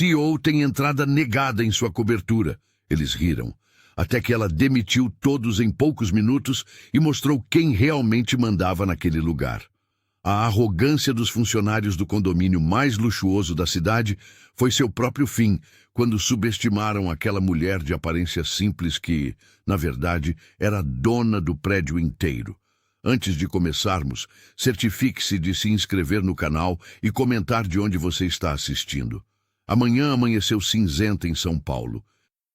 CEO tem entrada negada em sua cobertura. Eles riram, até que ela demitiu todos em poucos minutos e mostrou quem realmente mandava naquele lugar. A arrogância dos funcionários do condomínio mais luxuoso da cidade foi seu próprio fim, quando subestimaram aquela mulher de aparência simples que, na verdade, era dona do prédio inteiro. Antes de começarmos, certifique-se de se inscrever no canal e comentar de onde você está assistindo. Amanhã amanheceu cinzenta em São Paulo,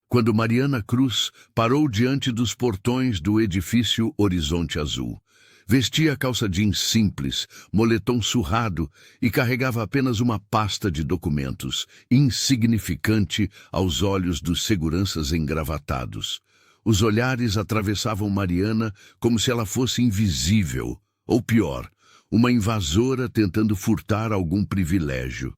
quando Mariana Cruz parou diante dos portões do edifício Horizonte Azul. Vestia calça jeans simples, moletom surrado e carregava apenas uma pasta de documentos, insignificante aos olhos dos seguranças engravatados. Os olhares atravessavam Mariana como se ela fosse invisível, ou pior, uma invasora tentando furtar algum privilégio.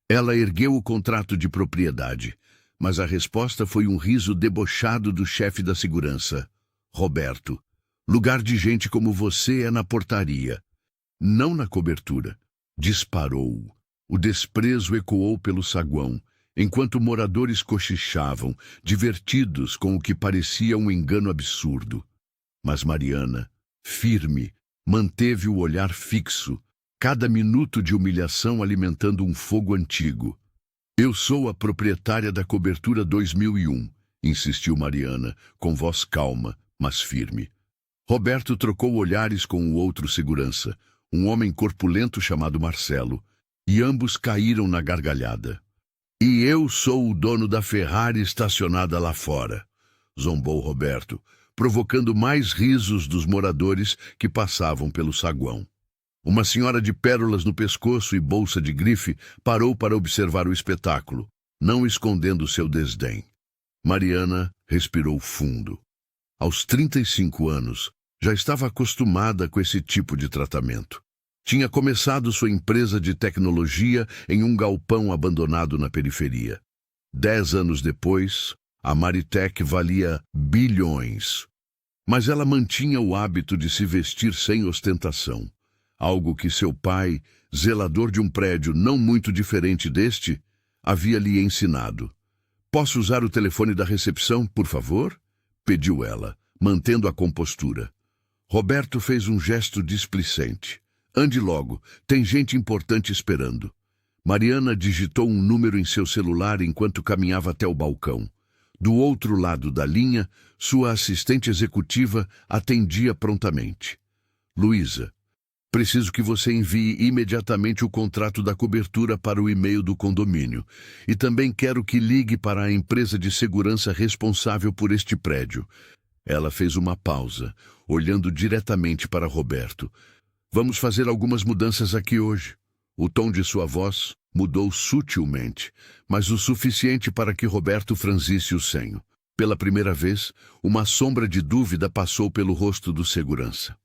Ela ergueu o contrato de propriedade, mas a resposta foi um riso debochado do chefe da segurança. Roberto, lugar de gente como você é na portaria, não na cobertura. Disparou. O desprezo ecoou pelo saguão, enquanto moradores cochichavam, divertidos com o que parecia um engano absurdo. Mas Mariana, firme, manteve o olhar fixo, cada minuto de humilhação alimentando um fogo antigo. Eu sou a proprietária da cobertura 2001, insistiu Mariana, com voz calma, mas firme. Roberto trocou olhares com o outro segurança, um homem corpulento chamado Marcelo, e ambos caíram na gargalhada. E eu sou o dono da Ferrari estacionada lá fora, zombou Roberto, provocando mais risos dos moradores que passavam pelo saguão. Uma senhora de pérolas no pescoço e bolsa de grife parou para observar o espetáculo, não escondendo seu desdém. Mariana respirou fundo. Aos 35 anos, já estava acostumada com esse tipo de tratamento. Tinha começado sua empresa de tecnologia em um galpão abandonado na periferia. 10 anos depois, a Maritech valia bilhões. Mas ela mantinha o hábito de se vestir sem ostentação, algo que seu pai, zelador de um prédio não muito diferente deste, havia lhe ensinado. "Posso usar o telefone da recepção, por favor?" pediu ela, mantendo a compostura. Roberto fez um gesto displicente. "Ande logo, tem gente importante esperando." Mariana digitou um número em seu celular enquanto caminhava até o balcão. Do outro lado da linha, sua assistente executiva atendia prontamente. "Luísa, preciso que você envie imediatamente o contrato da cobertura para o e-mail do condomínio. E também quero que ligue para a empresa de segurança responsável por este prédio." Ela fez uma pausa, olhando diretamente para Roberto. "Vamos fazer algumas mudanças aqui hoje." O tom de sua voz mudou sutilmente, mas o suficiente para que Roberto franzisse o senho. Pela primeira vez, uma sombra de dúvida passou pelo rosto do segurança.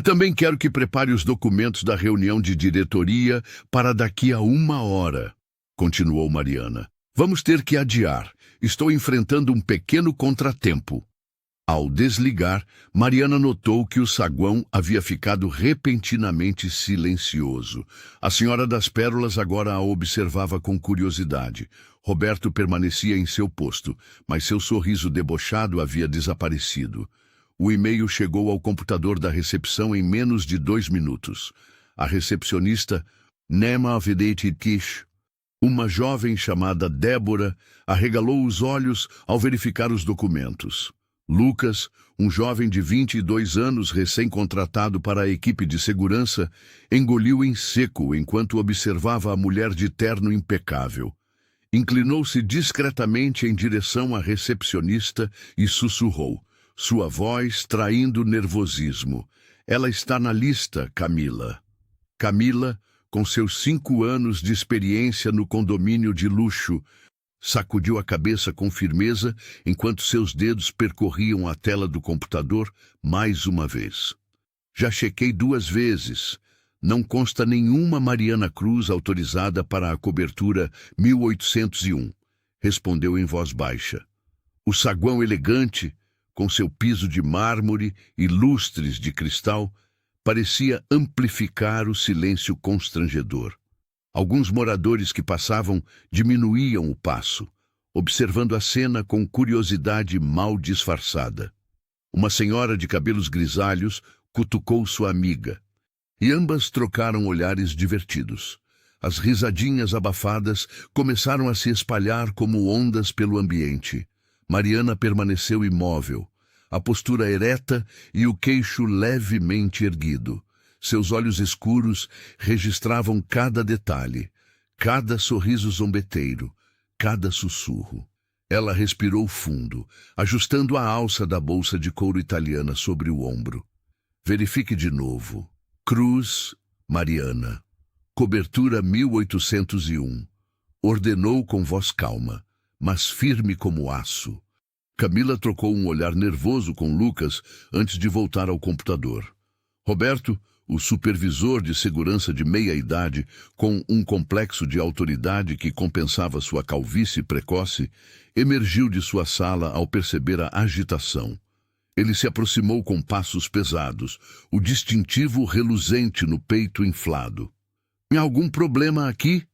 "Também quero que prepare os documentos da reunião de diretoria para daqui a 1 hora, continuou Mariana. "Vamos ter que adiar. Estou enfrentando um pequeno contratempo." Ao desligar, Mariana notou que o saguão havia ficado repentinamente silencioso. A senhora das pérolas agora a observava com curiosidade. Roberto permanecia em seu posto, mas seu sorriso debochado havia desaparecido. O e-mail chegou ao computador da recepção em menos de 2 minutos. A recepcionista, Nema Vedete Kish, uma jovem chamada Débora, arregalou os olhos ao verificar os documentos. Lucas, um jovem de 22 anos recém-contratado para a equipe de segurança, engoliu em seco enquanto observava a mulher de terno impecável. Inclinou-se discretamente em direção à recepcionista e sussurrou, sua voz traindo nervosismo. "Ela está na lista, Camila." Camila, com seus 5 anos de experiência no condomínio de luxo, sacudiu a cabeça com firmeza enquanto seus dedos percorriam a tela do computador mais uma vez. "Já chequei 2 vezes. Não consta nenhuma Mariana Cruz autorizada para a cobertura 1801, respondeu em voz baixa. O saguão elegante, com seu piso de mármore e lustres de cristal, parecia amplificar o silêncio constrangedor. Alguns moradores que passavam diminuíam o passo, observando a cena com curiosidade mal disfarçada. Uma senhora de cabelos grisalhos cutucou sua amiga, e ambas trocaram olhares divertidos. As risadinhas abafadas começaram a se espalhar como ondas pelo ambiente. Mariana permaneceu imóvel, a postura ereta e o queixo levemente erguido. Seus olhos escuros registravam cada detalhe, cada sorriso zombeteiro, cada sussurro. Ela respirou fundo, ajustando a alça da bolsa de couro italiana sobre o ombro. Verifique de novo. Cruz, Mariana. Cobertura 1801. Ordenou com voz calma, mas firme como aço. Camila trocou um olhar nervoso com Lucas antes de voltar ao computador. Roberto, o supervisor de segurança de meia-idade, com um complexo de autoridade que compensava sua calvície precoce, emergiu de sua sala ao perceber a agitação. Ele se aproximou com passos pesados, o distintivo reluzente no peito inflado. — Há algum problema aqui?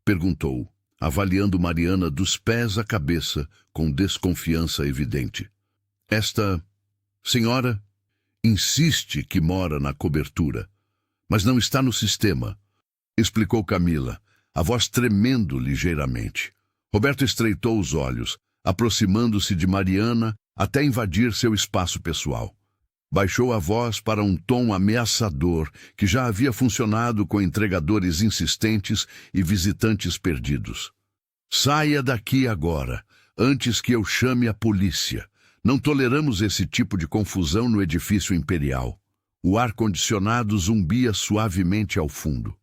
Perguntou, avaliando Mariana dos pés à cabeça, com desconfiança evidente. — Esta senhora insiste que mora na cobertura, mas não está no sistema, explicou Camila, a voz tremendo ligeiramente. Roberto estreitou os olhos, aproximando-se de Mariana até invadir seu espaço pessoal. Baixou a voz para um tom ameaçador que já havia funcionado com entregadores insistentes e visitantes perdidos. — Saia daqui agora, antes que eu chame a polícia. Não toleramos esse tipo de confusão no edifício imperial. O ar-condicionado zumbia suavemente ao fundo.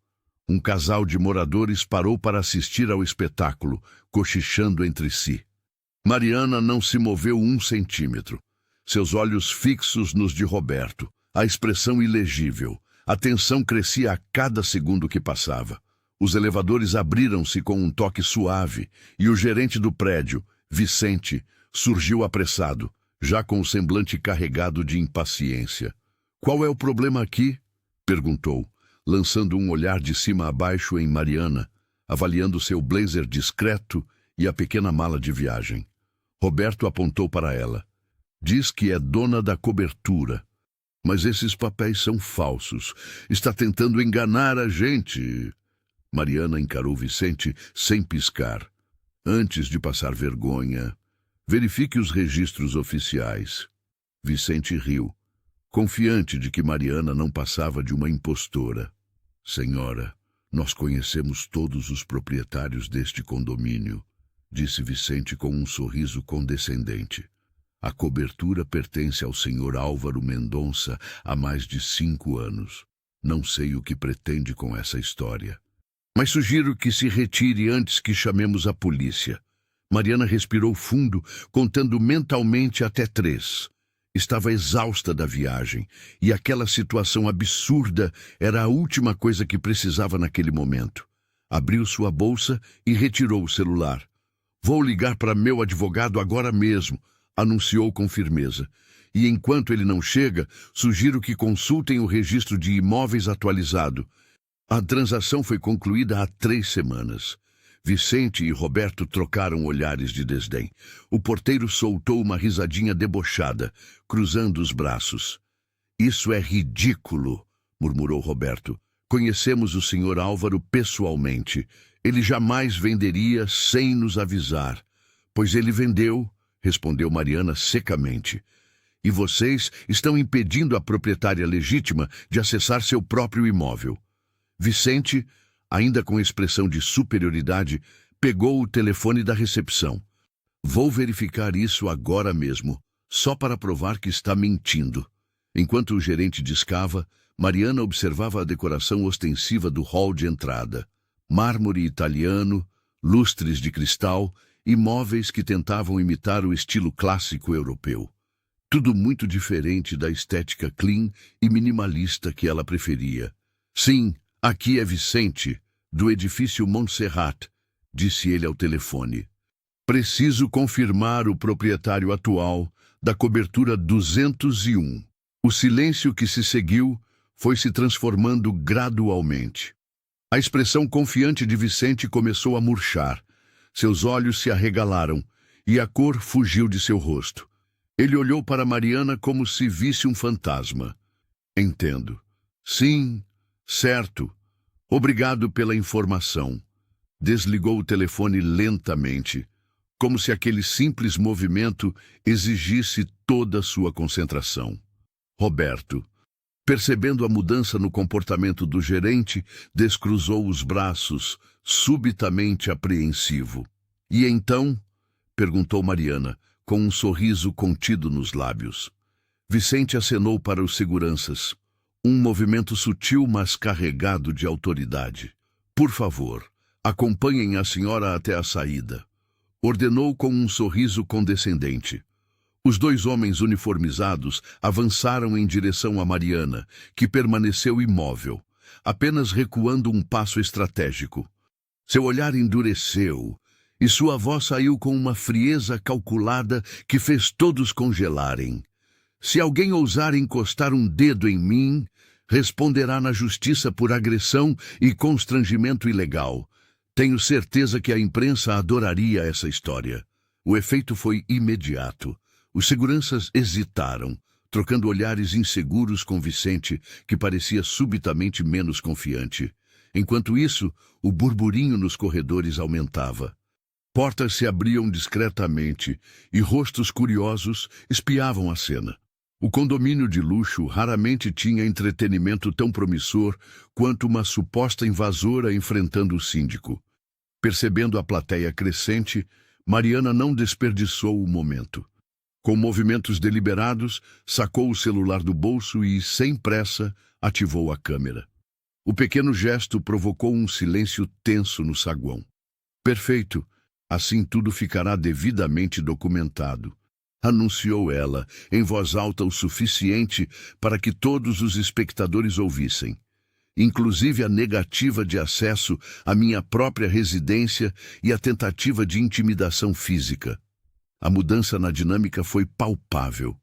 Um casal de moradores parou para assistir ao espetáculo, cochichando entre si. Mariana não se moveu 1 centímetro. Seus olhos fixos nos de Roberto, a expressão ilegível. A tensão crescia a cada segundo que passava. Os elevadores abriram-se com um toque suave e o gerente do prédio, Vicente, surgiu apressado, já com o semblante carregado de impaciência. — Qual é o problema aqui? Perguntou, lançando um olhar de cima a baixo em Mariana, avaliando seu blazer discreto e a pequena mala de viagem. Roberto apontou para ela. — Diz que é dona da cobertura. Mas esses papéis são falsos. Está tentando enganar a gente. Mariana encarou Vicente sem piscar. Antes de passar vergonha, verifique os registros oficiais. Vicente riu, confiante de que Mariana não passava de uma impostora. — Senhora, nós conhecemos todos os proprietários deste condomínio, disse Vicente com um sorriso condescendente. A cobertura pertence ao senhor Álvaro Mendonça há mais de 5 anos. Não sei o que pretende com essa história. Mas sugiro que se retire antes que chamemos a polícia. Mariana respirou fundo, contando mentalmente até 3. Estava exausta da viagem, e aquela situação absurda era a última coisa que precisava naquele momento. Abriu sua bolsa e retirou o celular. — Vou ligar para meu advogado agora mesmo, anunciou com firmeza. E enquanto ele não chega, sugiro que consultem o registro de imóveis atualizado. A transação foi concluída há 3 semanas. Vicente e Roberto trocaram olhares de desdém. O porteiro soltou uma risadinha debochada, cruzando os braços. — Isso é ridículo, murmurou Roberto. Conhecemos o senhor Álvaro pessoalmente. Ele jamais venderia sem nos avisar. — Pois ele vendeu, respondeu Mariana secamente. E vocês estão impedindo a proprietária legítima de acessar seu próprio imóvel. Vicente, ainda com expressão de superioridade, pegou o telefone da recepção. — Vou verificar isso agora mesmo, só para provar que está mentindo. Enquanto o gerente discava, Mariana observava a decoração ostensiva do hall de entrada. Mármore italiano, lustres de cristal e móveis que tentavam imitar o estilo clássico europeu. Tudo muito diferente da estética clean e minimalista que ela preferia. — Sim, aqui é Vicente, do edifício Montserrat, disse ele ao telefone. Preciso confirmar o proprietário atual da cobertura 201. O silêncio que se seguiu foi se transformando gradualmente. A expressão confiante de Vicente começou a murchar. Seus olhos se arregalaram e a cor fugiu de seu rosto. Ele olhou para Mariana como se visse um fantasma. Entendo. Sim, certo. Obrigado pela informação. Desligou o telefone lentamente, como se aquele simples movimento exigisse toda a sua concentração. Roberto, percebendo a mudança no comportamento do gerente, descruzou os braços, subitamente apreensivo. E então? Perguntou Mariana, com um sorriso contido nos lábios. Vicente acenou para os seguranças. Um movimento sutil, mas carregado de autoridade. Por favor, acompanhem a senhora até a saída. Ordenou com um sorriso condescendente. Os dois homens uniformizados avançaram em direção a Mariana, que permaneceu imóvel, apenas recuando um passo estratégico. Seu olhar endureceu, e sua voz saiu com uma frieza calculada que fez todos congelarem. Se alguém ousar encostar um dedo em mim, responderá na justiça por agressão e constrangimento ilegal. Tenho certeza que a imprensa adoraria essa história. O efeito foi imediato. Os seguranças hesitaram, trocando olhares inseguros com Vicente, que parecia subitamente menos confiante. Enquanto isso, o burburinho nos corredores aumentava. Portas se abriam discretamente e rostos curiosos espiavam a cena. O condomínio de luxo raramente tinha entretenimento tão promissor quanto uma suposta invasora enfrentando o síndico. Percebendo a plateia crescente, Mariana não desperdiçou o momento. Com movimentos deliberados, sacou o celular do bolso e, sem pressa, ativou a câmera. O pequeno gesto provocou um silêncio tenso no saguão. Perfeito, assim tudo ficará devidamente documentado, anunciou ela, em voz alta o suficiente para que todos os espectadores ouvissem. Inclusive a negativa de acesso à minha própria residência e a tentativa de intimidação física. A mudança na dinâmica foi palpável.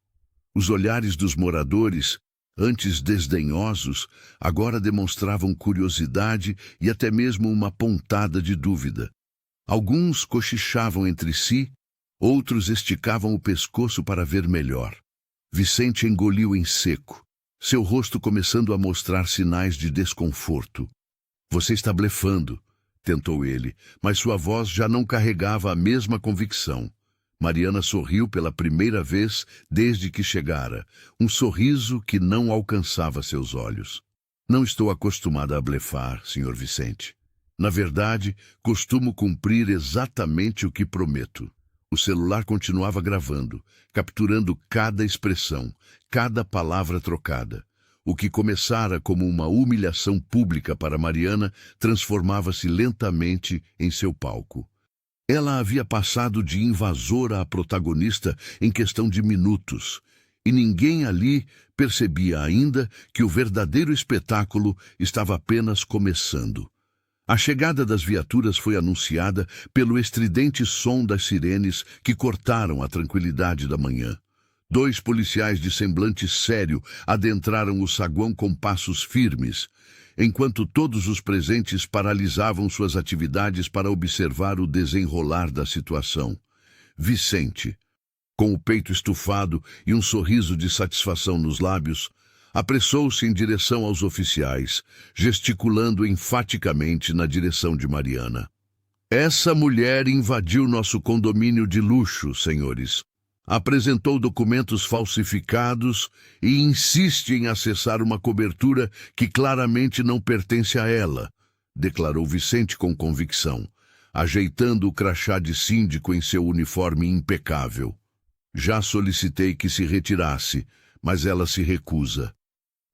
Os olhares dos moradores, antes desdenhosos, agora demonstravam curiosidade e até mesmo uma pontada de dúvida. Alguns cochichavam entre si, outros esticavam o pescoço para ver melhor. Vicente engoliu em seco, seu rosto começando a mostrar sinais de desconforto. Você está blefando, tentou ele, mas sua voz já não carregava a mesma convicção. Mariana sorriu pela primeira vez desde que chegara, um sorriso que não alcançava seus olhos. Não estou acostumada a blefar, Sr. Vicente. Na verdade, costumo cumprir exatamente o que prometo. O celular continuava gravando, capturando cada expressão, cada palavra trocada. O que começara como uma humilhação pública para Mariana transformava-se lentamente em seu palco. Ela havia passado de invasora a protagonista em questão de minutos, e ninguém ali percebia ainda que o verdadeiro espetáculo estava apenas começando. A chegada das viaturas foi anunciada pelo estridente som das sirenes que cortaram a tranquilidade da manhã. 2 policiais de semblante sério adentraram o saguão com passos firmes, enquanto todos os presentes paralisavam suas atividades para observar o desenrolar da situação. Vicente, com o peito estufado e um sorriso de satisfação nos lábios, apressou-se em direção aos oficiais, gesticulando enfaticamente na direção de Mariana. Essa mulher invadiu nosso condomínio de luxo, senhores. Apresentou documentos falsificados e insiste em acessar uma cobertura que claramente não pertence a ela, declarou Vicente com convicção, ajeitando o crachá de síndico em seu uniforme impecável. Já solicitei que se retirasse, mas ela se recusa.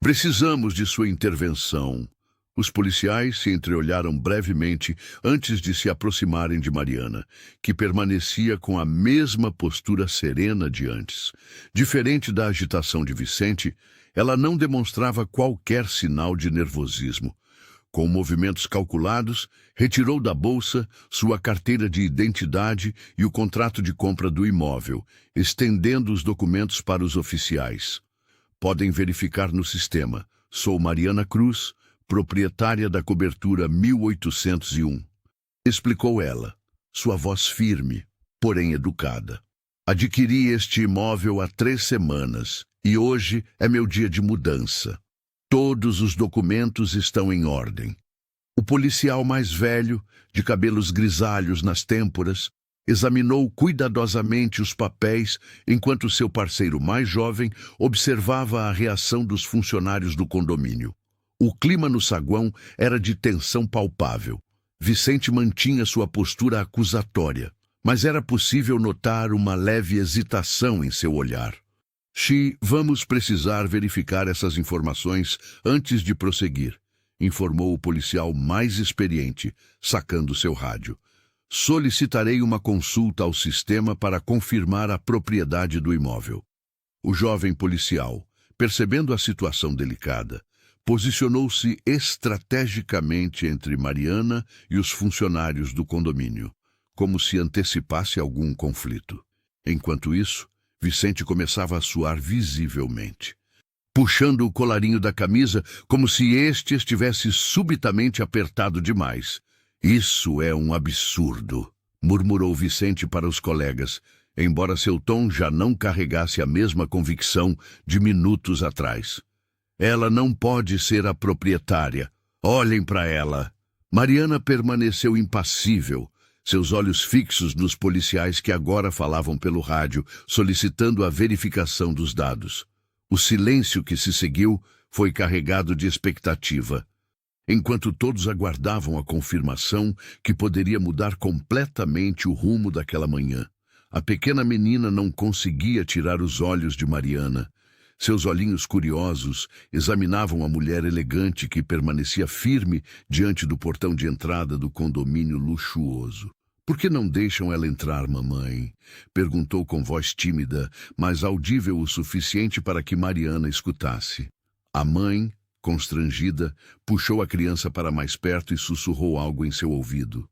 Precisamos de sua intervenção. Os policiais se entreolharam brevemente antes de se aproximarem de Mariana, que permanecia com a mesma postura serena de antes. Diferente da agitação de Vicente, ela não demonstrava qualquer sinal de nervosismo. Com movimentos calculados, retirou da bolsa sua carteira de identidade e o contrato de compra do imóvel, estendendo os documentos para os oficiais. Podem verificar no sistema. Sou Mariana Cruz, proprietária da cobertura 1801. Explicou ela, sua voz firme, porém educada. Adquiri este imóvel há 3 semanas e hoje é meu dia de mudança. Todos os documentos estão em ordem. O policial mais velho, de cabelos grisalhos nas têmporas, examinou cuidadosamente os papéis enquanto seu parceiro mais jovem observava a reação dos funcionários do condomínio. O clima no saguão era de tensão palpável. Vicente mantinha sua postura acusatória, mas era possível notar uma leve hesitação em seu olhar. Vamos precisar verificar essas informações antes de prosseguir, informou o policial mais experiente, sacando seu rádio. Solicitarei uma consulta ao sistema para confirmar a propriedade do imóvel. O jovem policial, percebendo a situação delicada, posicionou-se estrategicamente entre Mariana e os funcionários do condomínio, como se antecipasse algum conflito. Enquanto isso, Vicente começava a suar visivelmente, puxando o colarinho da camisa como se este estivesse subitamente apertado demais. Isso é um absurdo, murmurou Vicente para os colegas, embora seu tom já não carregasse a mesma convicção de minutos atrás. Ela não pode ser a proprietária. Olhem para ela. Mariana permaneceu impassível, seus olhos fixos nos policiais que agora falavam pelo rádio, solicitando a verificação dos dados. O silêncio que se seguiu foi carregado de expectativa. Enquanto todos aguardavam a confirmação que poderia mudar completamente o rumo daquela manhã, a pequena menina não conseguia tirar os olhos de Mariana. Seus olhinhos curiosos examinavam a mulher elegante que permanecia firme diante do portão de entrada do condomínio luxuoso. "Por que não deixam ela entrar, mamãe?" perguntou com voz tímida, mas audível o suficiente para que Mariana escutasse. A mãe, constrangida, puxou a criança para mais perto e sussurrou algo em seu ouvido,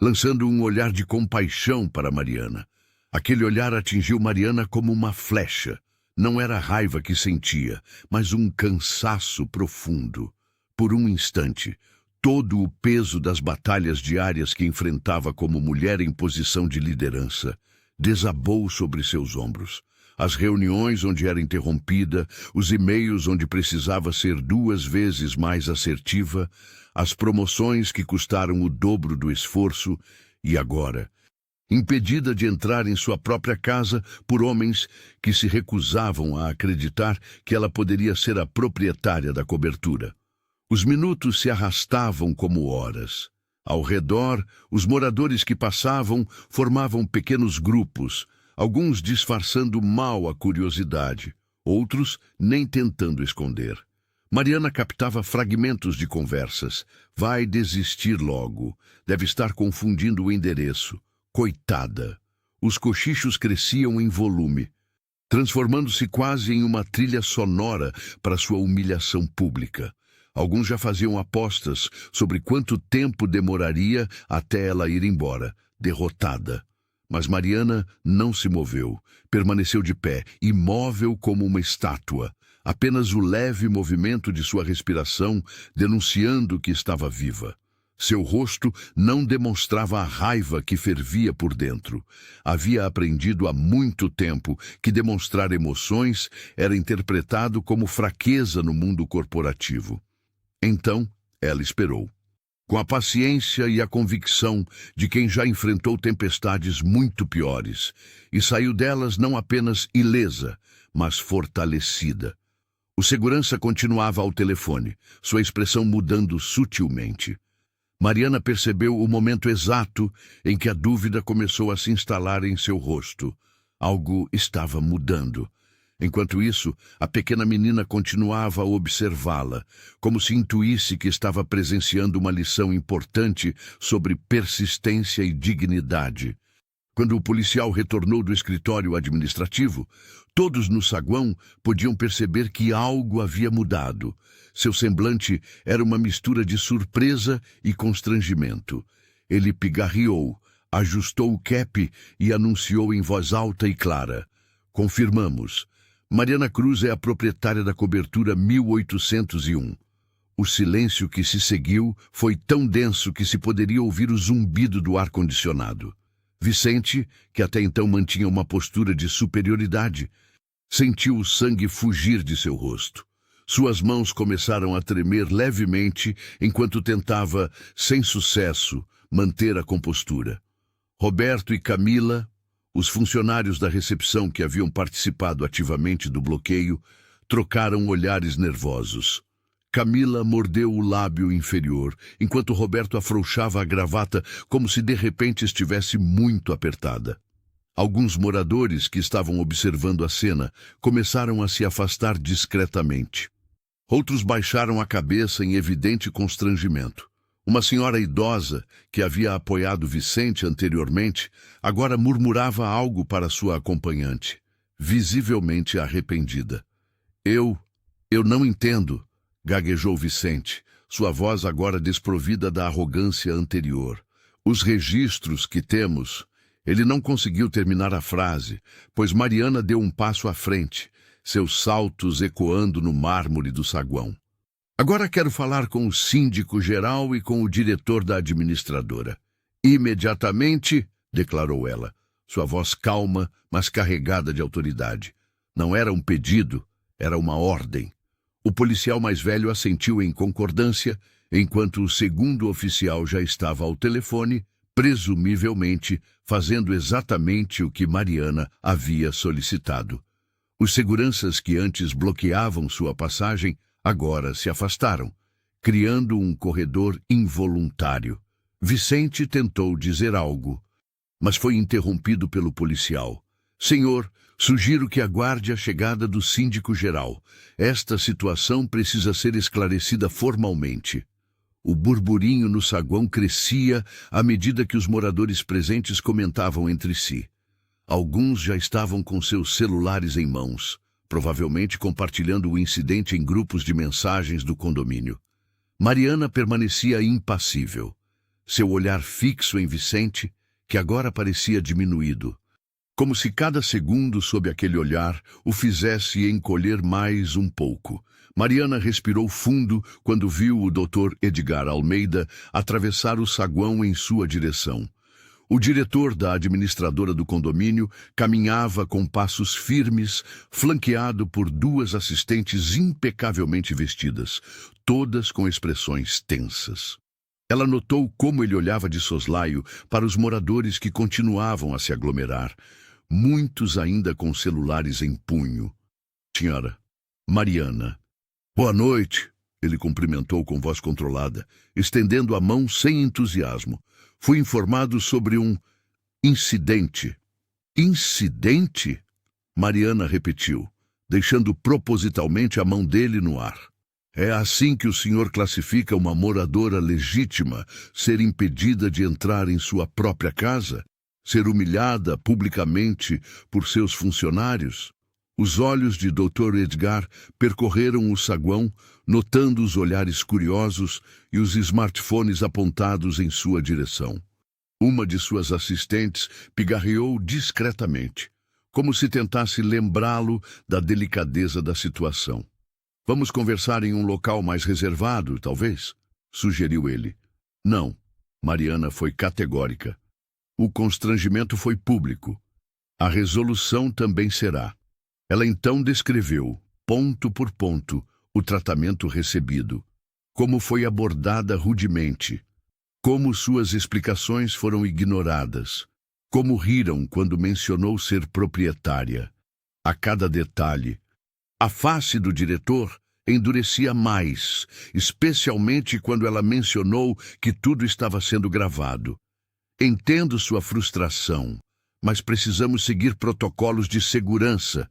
lançando um olhar de compaixão para Mariana. Aquele olhar atingiu Mariana como uma flecha. Não era a raiva que sentia, mas um cansaço profundo. Por um instante, todo o peso das batalhas diárias que enfrentava como mulher em posição de liderança desabou sobre seus ombros. As reuniões onde era interrompida, os e-mails onde precisava ser 2 vezes mais assertiva, as promoções que custaram o dobro do esforço, e agora, impedida de entrar em sua própria casa por homens que se recusavam a acreditar que ela poderia ser a proprietária da cobertura. Os minutos se arrastavam como horas. Ao redor, os moradores que passavam formavam pequenos grupos, alguns disfarçando mal a curiosidade, outros nem tentando esconder. Mariana captava fragmentos de conversas. Vai desistir logo. Deve estar confundindo o endereço. Coitada. Os cochichos cresciam em volume, transformando-se quase em uma trilha sonora para sua humilhação pública. Alguns já faziam apostas sobre quanto tempo demoraria até ela ir embora, derrotada. Mas Mariana não se moveu, permaneceu de pé, imóvel como uma estátua, apenas o leve movimento de sua respiração denunciando que estava viva. Seu rosto não demonstrava a raiva que fervia por dentro. Havia aprendido há muito tempo que demonstrar emoções era interpretado como fraqueza no mundo corporativo. Então, ela esperou, com a paciência e a convicção de quem já enfrentou tempestades muito piores, e saiu delas não apenas ilesa, mas fortalecida. O segurança continuava ao telefone, sua expressão mudando sutilmente. Mariana percebeu o momento exato em que a dúvida começou a se instalar em seu rosto. Algo estava mudando. Enquanto isso, a pequena menina continuava a observá-la, como se intuísse que estava presenciando uma lição importante sobre persistência e dignidade. Quando o policial retornou do escritório administrativo, todos no saguão podiam perceber que algo havia mudado. Seu semblante era uma mistura de surpresa e constrangimento. Ele pigarreou, ajustou o cap e anunciou em voz alta e clara: "Confirmamos. Mariana Cruz é a proprietária da cobertura 1801. O silêncio que se seguiu foi tão denso que se poderia ouvir o zumbido do ar-condicionado. Vicente, que até então mantinha uma postura de superioridade, sentiu o sangue fugir de seu rosto. Suas mãos começaram a tremer levemente enquanto tentava, sem sucesso, manter a compostura. Roberto e Camila, os funcionários da recepção que haviam participado ativamente do bloqueio, trocaram olhares nervosos. Camila mordeu o lábio inferior, enquanto Roberto afrouxava a gravata como se de repente estivesse muito apertada. Alguns moradores que estavam observando a cena começaram a se afastar discretamente. Outros baixaram a cabeça em evidente constrangimento. Uma senhora idosa, que havia apoiado Vicente anteriormente, agora murmurava algo para sua acompanhante, visivelmente arrependida. Eu não entendo, gaguejou Vicente, sua voz agora desprovida da arrogância anterior. Os registros que temos... Ele não conseguiu terminar a frase, pois Mariana deu um passo à frente, seus saltos ecoando no mármore do saguão. Agora quero falar com o síndico-geral e com o diretor da administradora. Imediatamente, declarou ela, sua voz calma, mas carregada de autoridade. Não era um pedido, era uma ordem. O policial mais velho assentiu em concordância, enquanto o segundo oficial já estava ao telefone, presumivelmente fazendo exatamente o que Mariana havia solicitado. Os seguranças que antes bloqueavam sua passagem agora se afastaram, criando um corredor involuntário. Vicente tentou dizer algo, mas foi interrompido pelo policial. Senhor, sugiro que aguarde a chegada do síndico-geral. Esta situação precisa ser esclarecida formalmente. O burburinho no saguão crescia à medida que os moradores presentes comentavam entre si. Alguns já estavam com seus celulares em mãos, provavelmente compartilhando o incidente em grupos de mensagens do condomínio. Mariana permanecia impassível, seu olhar fixo em Vicente, que agora parecia diminuído, como se cada segundo sob aquele olhar o fizesse encolher mais um pouco. Mariana respirou fundo quando viu o Dr. Edgar Almeida atravessar o saguão em sua direção. O diretor da administradora do condomínio caminhava com passos firmes, flanqueado por duas assistentes impecavelmente vestidas, todas com expressões tensas. Ela notou como ele olhava de soslaio para os moradores que continuavam a se aglomerar, muitos ainda com celulares em punho. Senhora, Mariana. Boa noite, ele cumprimentou com voz controlada, estendendo a mão sem entusiasmo. Fui informado sobre um incidente. Incidente? Mariana repetiu, deixando propositalmente a mão dele no ar. É assim que o senhor classifica uma moradora legítima ser impedida de entrar em sua própria casa? Ser humilhada publicamente por seus funcionários? Os olhos de Dr. Edgar percorreram o saguão, notando os olhares curiosos e os smartphones apontados em sua direção. Uma de suas assistentes pigarreou discretamente, como se tentasse lembrá-lo da delicadeza da situação. Vamos conversar em um local mais reservado, talvez? Sugeriu ele. Não, Mariana foi categórica. O constrangimento foi público. A resolução também será. Ela então descreveu, ponto por ponto, o tratamento recebido, como foi abordada rudemente, como suas explicações foram ignoradas, como riram quando mencionou ser proprietária. A cada detalhe, a face do diretor endurecia mais, especialmente quando ela mencionou que tudo estava sendo gravado. Entendo sua frustração, mas precisamos seguir protocolos de segurança,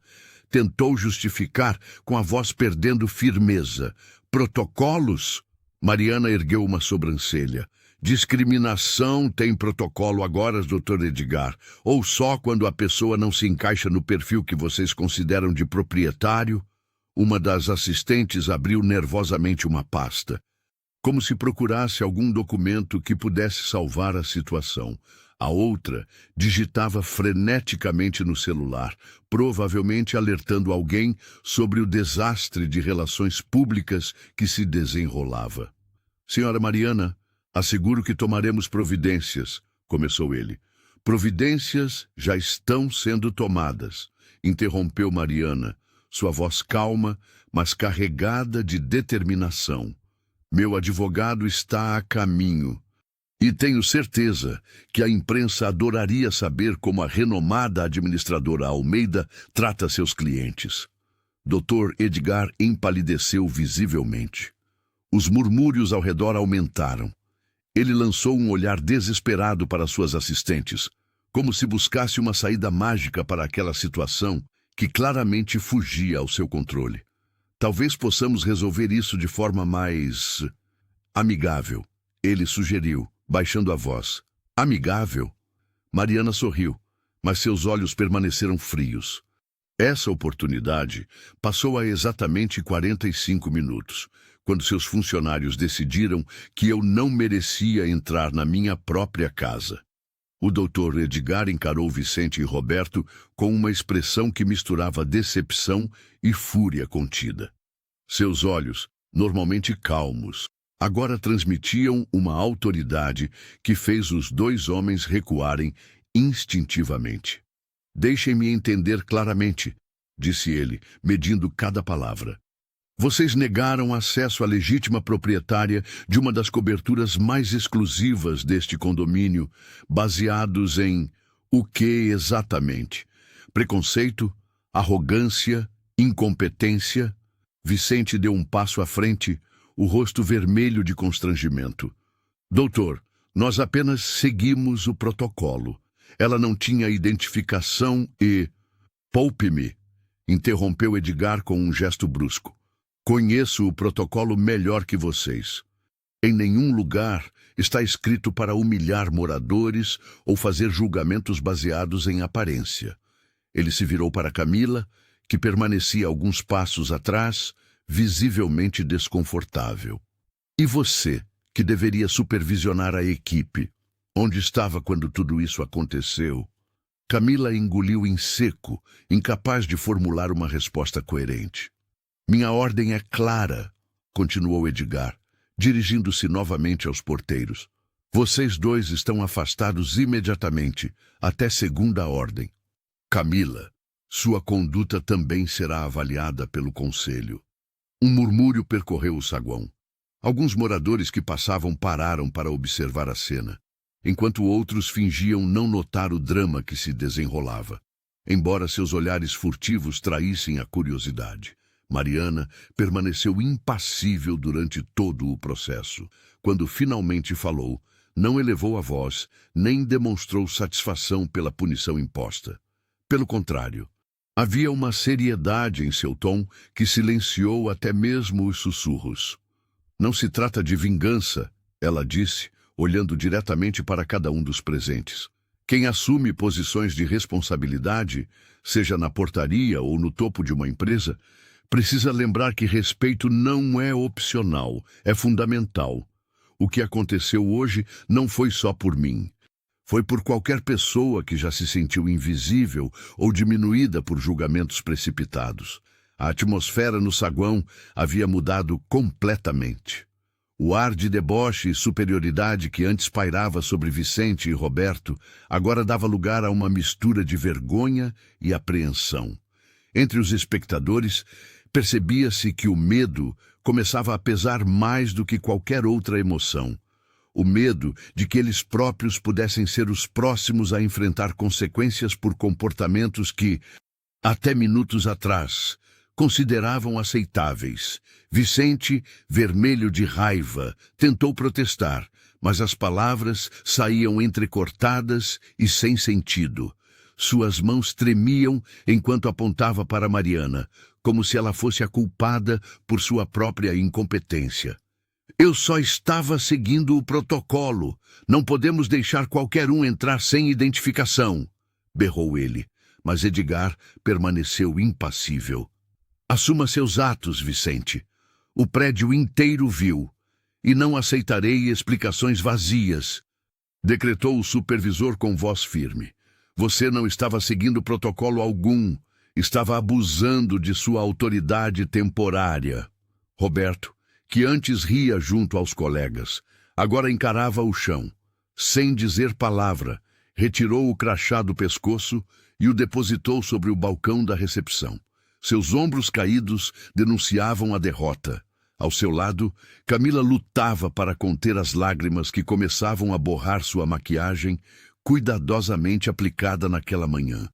tentou justificar com a voz perdendo firmeza. Protocolos? Mariana ergueu uma sobrancelha. Discriminação tem protocolo agora, Dr. Edgar, ou só quando a pessoa não se encaixa no perfil que vocês consideram de proprietário? Uma das assistentes abriu nervosamente uma pasta, como se procurasse algum documento que pudesse salvar a situação. A outra digitava freneticamente no celular, provavelmente alertando alguém sobre o desastre de relações públicas que se desenrolava. Senhora Mariana, asseguro que tomaremos providências, começou ele. Providências já estão sendo tomadas, interrompeu Mariana, sua voz calma, mas carregada de determinação. Meu advogado está a caminho. E tenho certeza que a imprensa adoraria saber como a renomada administradora Almeida trata seus clientes. Dr. Edgar empalideceu visivelmente. Os murmúrios ao redor aumentaram. Ele lançou um olhar desesperado para suas assistentes, como se buscasse uma saída mágica para aquela situação que claramente fugia ao seu controle. Talvez possamos resolver isso de forma mais amigável, ele sugeriu, baixando a voz. Amigável? Mariana sorriu, mas seus olhos permaneceram frios. Essa oportunidade passou há exatamente 45 minutos, quando seus funcionários decidiram que eu não merecia entrar na minha própria casa. O Dr. Edgar encarou Vicente e Roberto com uma expressão que misturava decepção e fúria contida. Seus olhos, normalmente calmos, agora transmitiam uma autoridade que fez os dois homens recuarem instintivamente. Deixem-me entender claramente, disse ele, medindo cada palavra. Vocês negaram acesso à legítima proprietária de uma das coberturas mais exclusivas deste condomínio, baseados em o que exatamente? Preconceito? Arrogância? Incompetência? Vicente deu um passo à frente, o rosto vermelho de constrangimento. Doutor, nós apenas seguimos o protocolo. Ela não tinha identificação e... Poupe-me, interrompeu Edgar com um gesto brusco. Conheço o protocolo melhor que vocês. Em nenhum lugar está escrito para humilhar moradores ou fazer julgamentos baseados em aparência. Ele se virou para Camila, que permanecia alguns passos atrás, visivelmente desconfortável. E você, que deveria supervisionar a equipe, onde estava quando tudo isso aconteceu? Camila engoliu em seco, incapaz de formular uma resposta coerente. Minha ordem é clara, continuou Edgar, dirigindo-se novamente aos porteiros. Vocês dois estão afastados imediatamente, até segunda ordem. Camila, sua conduta também será avaliada pelo conselho. Um murmúrio percorreu o saguão. Alguns moradores que passavam pararam para observar a cena, enquanto outros fingiam não notar o drama que se desenrolava, embora seus olhares furtivos traíssem a curiosidade. Mariana permaneceu impassível durante todo o processo. Quando finalmente falou, não elevou a voz, nem demonstrou satisfação pela punição imposta. Pelo contrário, havia uma seriedade em seu tom que silenciou até mesmo os sussurros. Não se trata de vingança, ela disse, olhando diretamente para cada um dos presentes. Quem assume posições de responsabilidade, seja na portaria ou no topo de uma empresa, precisa lembrar que respeito não é opcional, é fundamental. O que aconteceu hoje não foi só por mim. Foi por qualquer pessoa que já se sentiu invisível ou diminuída por julgamentos precipitados. A atmosfera no saguão havia mudado completamente. O ar de deboche e superioridade que antes pairava sobre Vicente e Roberto agora dava lugar a uma mistura de vergonha e apreensão. Entre os espectadores, percebia-se que o medo começava a pesar mais do que qualquer outra emoção. O medo de que eles próprios pudessem ser os próximos a enfrentar consequências por comportamentos que, até minutos atrás, consideravam aceitáveis. Vicente, vermelho de raiva, tentou protestar, mas as palavras saíam entrecortadas e sem sentido. Suas mãos tremiam enquanto apontava para Mariana, como se ela fosse a culpada por sua própria incompetência. Eu só estava seguindo o protocolo. Não podemos deixar qualquer um entrar sem identificação, berrou ele, mas Edgar permaneceu impassível. Assuma seus atos, Vicente. O prédio inteiro viu, e não aceitarei explicações vazias. decretou o supervisor com voz firme. Você não estava seguindo protocolo algum. Estava abusando de sua autoridade temporária. Roberto, que antes ria junto aos colegas, agora encarava o chão. Sem dizer palavra, retirou o crachá do pescoço e o depositou sobre o balcão da recepção. Seus ombros caídos denunciavam a derrota. Ao seu lado, Camila lutava para conter as lágrimas que começavam a borrar sua maquiagem, cuidadosamente aplicada naquela manhã.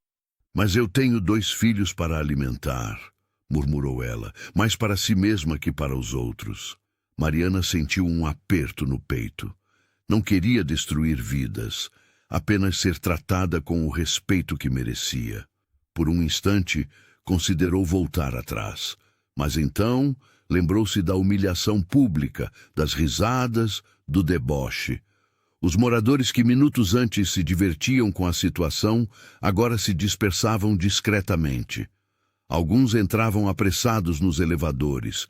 Mas eu tenho 2 filhos para alimentar, murmurou ela, mais para si mesma que para os outros. Mariana sentiu um aperto no peito. Não queria destruir vidas, apenas ser tratada com o respeito que merecia. Por um instante, considerou voltar atrás, mas então lembrou-se da humilhação pública, das risadas, do deboche. Os moradores que minutos antes se divertiam com a situação, agora se dispersavam discretamente. Alguns entravam apressados nos elevadores.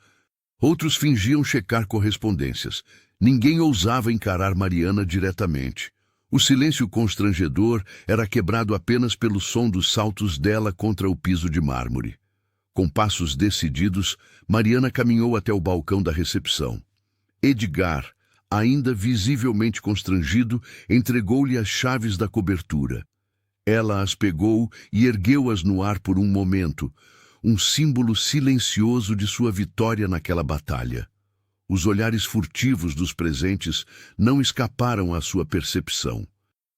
Outros fingiam checar correspondências. Ninguém ousava encarar Mariana diretamente. O silêncio constrangedor era quebrado apenas pelo som dos saltos dela contra o piso de mármore. Com passos decididos, Mariana caminhou até o balcão da recepção. Edgar, ainda visivelmente constrangido, entregou-lhe as chaves da cobertura. Ela as pegou e ergueu-as no ar por um momento, um símbolo silencioso de sua vitória naquela batalha. Os olhares furtivos dos presentes não escaparam à sua percepção.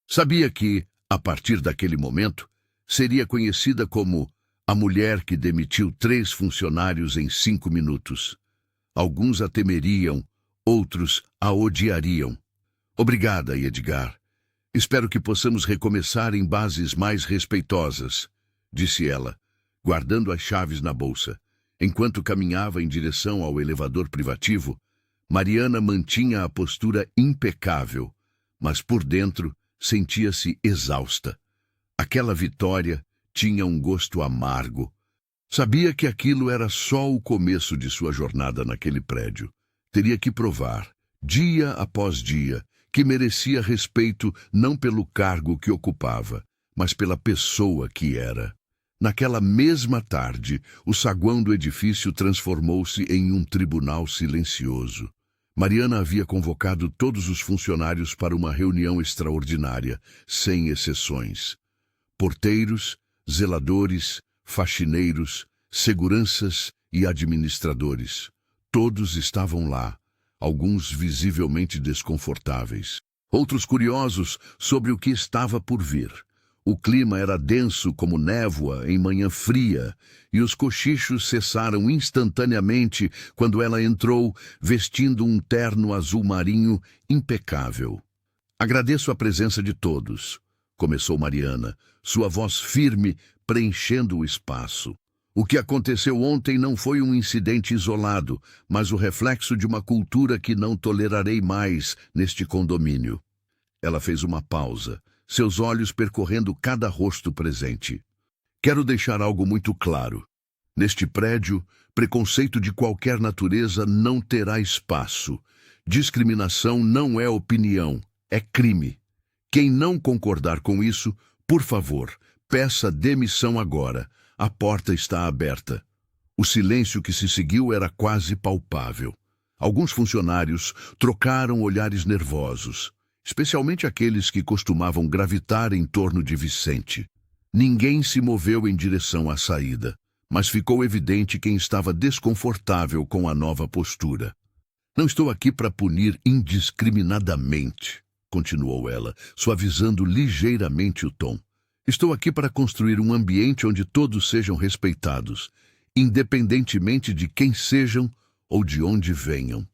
Sabia que, a partir daquele momento, seria conhecida como a mulher que demitiu 3 funcionários em 5 minutos. Alguns a temeriam, outros a odiariam. Obrigada, Edgar. Espero que possamos recomeçar em bases mais respeitosas, disse ela, guardando as chaves na bolsa. Enquanto caminhava em direção ao elevador privativo, Mariana mantinha a postura impecável, mas por dentro sentia-se exausta. Aquela vitória tinha um gosto amargo. Sabia que aquilo era só o começo de sua jornada naquele prédio. Teria que provar, dia após dia, que merecia respeito não pelo cargo que ocupava, mas pela pessoa que era. Naquela mesma tarde, o saguão do edifício transformou-se em um tribunal silencioso. Mariana havia convocado todos os funcionários para uma reunião extraordinária, sem exceções. Porteiros, zeladores, faxineiros, seguranças e administradores. Todos estavam lá, alguns visivelmente desconfortáveis, outros curiosos sobre o que estava por vir. O clima era denso como névoa em manhã fria, e os cochichos cessaram instantaneamente quando ela entrou, vestindo um terno azul marinho impecável. Agradeço a presença de todos, começou Mariana, sua voz firme preenchendo o espaço. O que aconteceu ontem não foi um incidente isolado, mas o reflexo de uma cultura que não tolerarei mais neste condomínio. Ela fez uma pausa, seus olhos percorrendo cada rosto presente. Quero deixar algo muito claro. Neste prédio, preconceito de qualquer natureza não terá espaço. Discriminação não é opinião, é crime. Quem não concordar com isso, por favor, peça demissão agora. A porta está aberta. O silêncio que se seguiu era quase palpável. Alguns funcionários trocaram olhares nervosos, especialmente aqueles que costumavam gravitar em torno de Vicente. Ninguém se moveu em direção à saída, mas ficou evidente quem estava desconfortável com a nova postura. Não estou aqui para punir indiscriminadamente, continuou ela, suavizando ligeiramente o tom. Estou aqui para construir um ambiente onde todos sejam respeitados, independentemente de quem sejam ou de onde venham.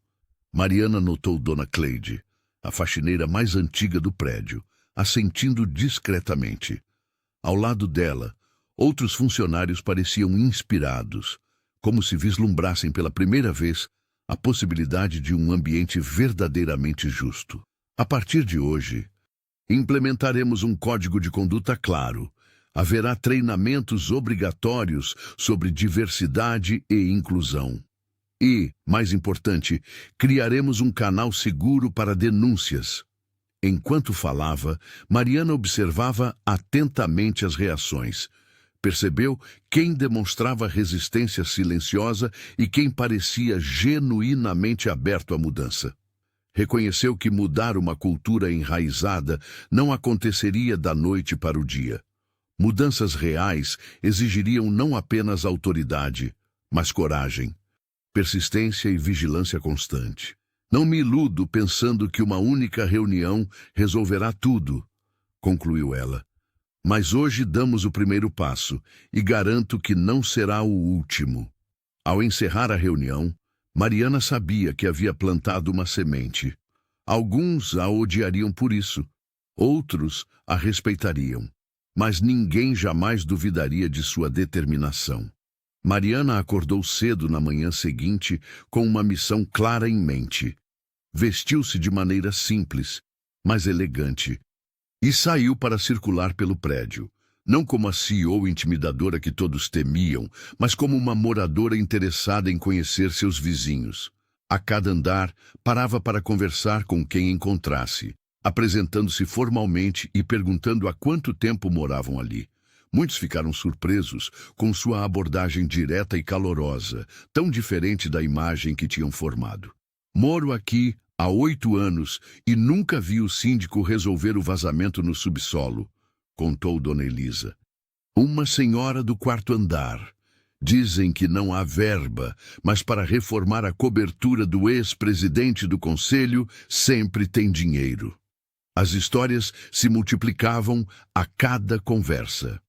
Mariana notou Dona Cleide, a faxineira mais antiga do prédio, assentindo discretamente. Ao lado dela, outros funcionários pareciam inspirados, como se vislumbrassem pela primeira vez a possibilidade de um ambiente verdadeiramente justo. A partir de hoje, implementaremos um código de conduta claro. Haverá treinamentos obrigatórios sobre diversidade e inclusão. E, mais importante, criaremos um canal seguro para denúncias. Enquanto falava, Mariana observava atentamente as reações. Percebeu quem demonstrava resistência silenciosa e quem parecia genuinamente aberto à mudança. Reconheceu que mudar uma cultura enraizada não aconteceria da noite para o dia. Mudanças reais exigiriam não apenas autoridade, mas coragem, persistência e vigilância constante. Não me iludo pensando que uma única reunião resolverá tudo, concluiu ela. Mas hoje damos o primeiro passo e garanto que não será o último. Ao encerrar a reunião, Mariana sabia que havia plantado uma semente. Alguns a odiariam por isso, outros a respeitariam, mas ninguém jamais duvidaria de sua determinação. Mariana acordou cedo na manhã seguinte com uma missão clara em mente. Vestiu-se de maneira simples, mas elegante, e saiu para circular pelo prédio, não como a CEO intimidadora que todos temiam, mas como uma moradora interessada em conhecer seus vizinhos. A cada andar, parava para conversar com quem encontrasse, apresentando-se formalmente e perguntando há quanto tempo moravam ali. Muitos ficaram surpresos com sua abordagem direta e calorosa, tão diferente da imagem que tinham formado. Moro aqui há 8 anos e nunca vi o síndico resolver o vazamento no subsolo, contou Dona Elisa. Uma senhora do 4º andar. Dizem que não há verba, mas para reformar a cobertura do ex-presidente do conselho sempre tem dinheiro. As histórias se multiplicavam a cada conversa.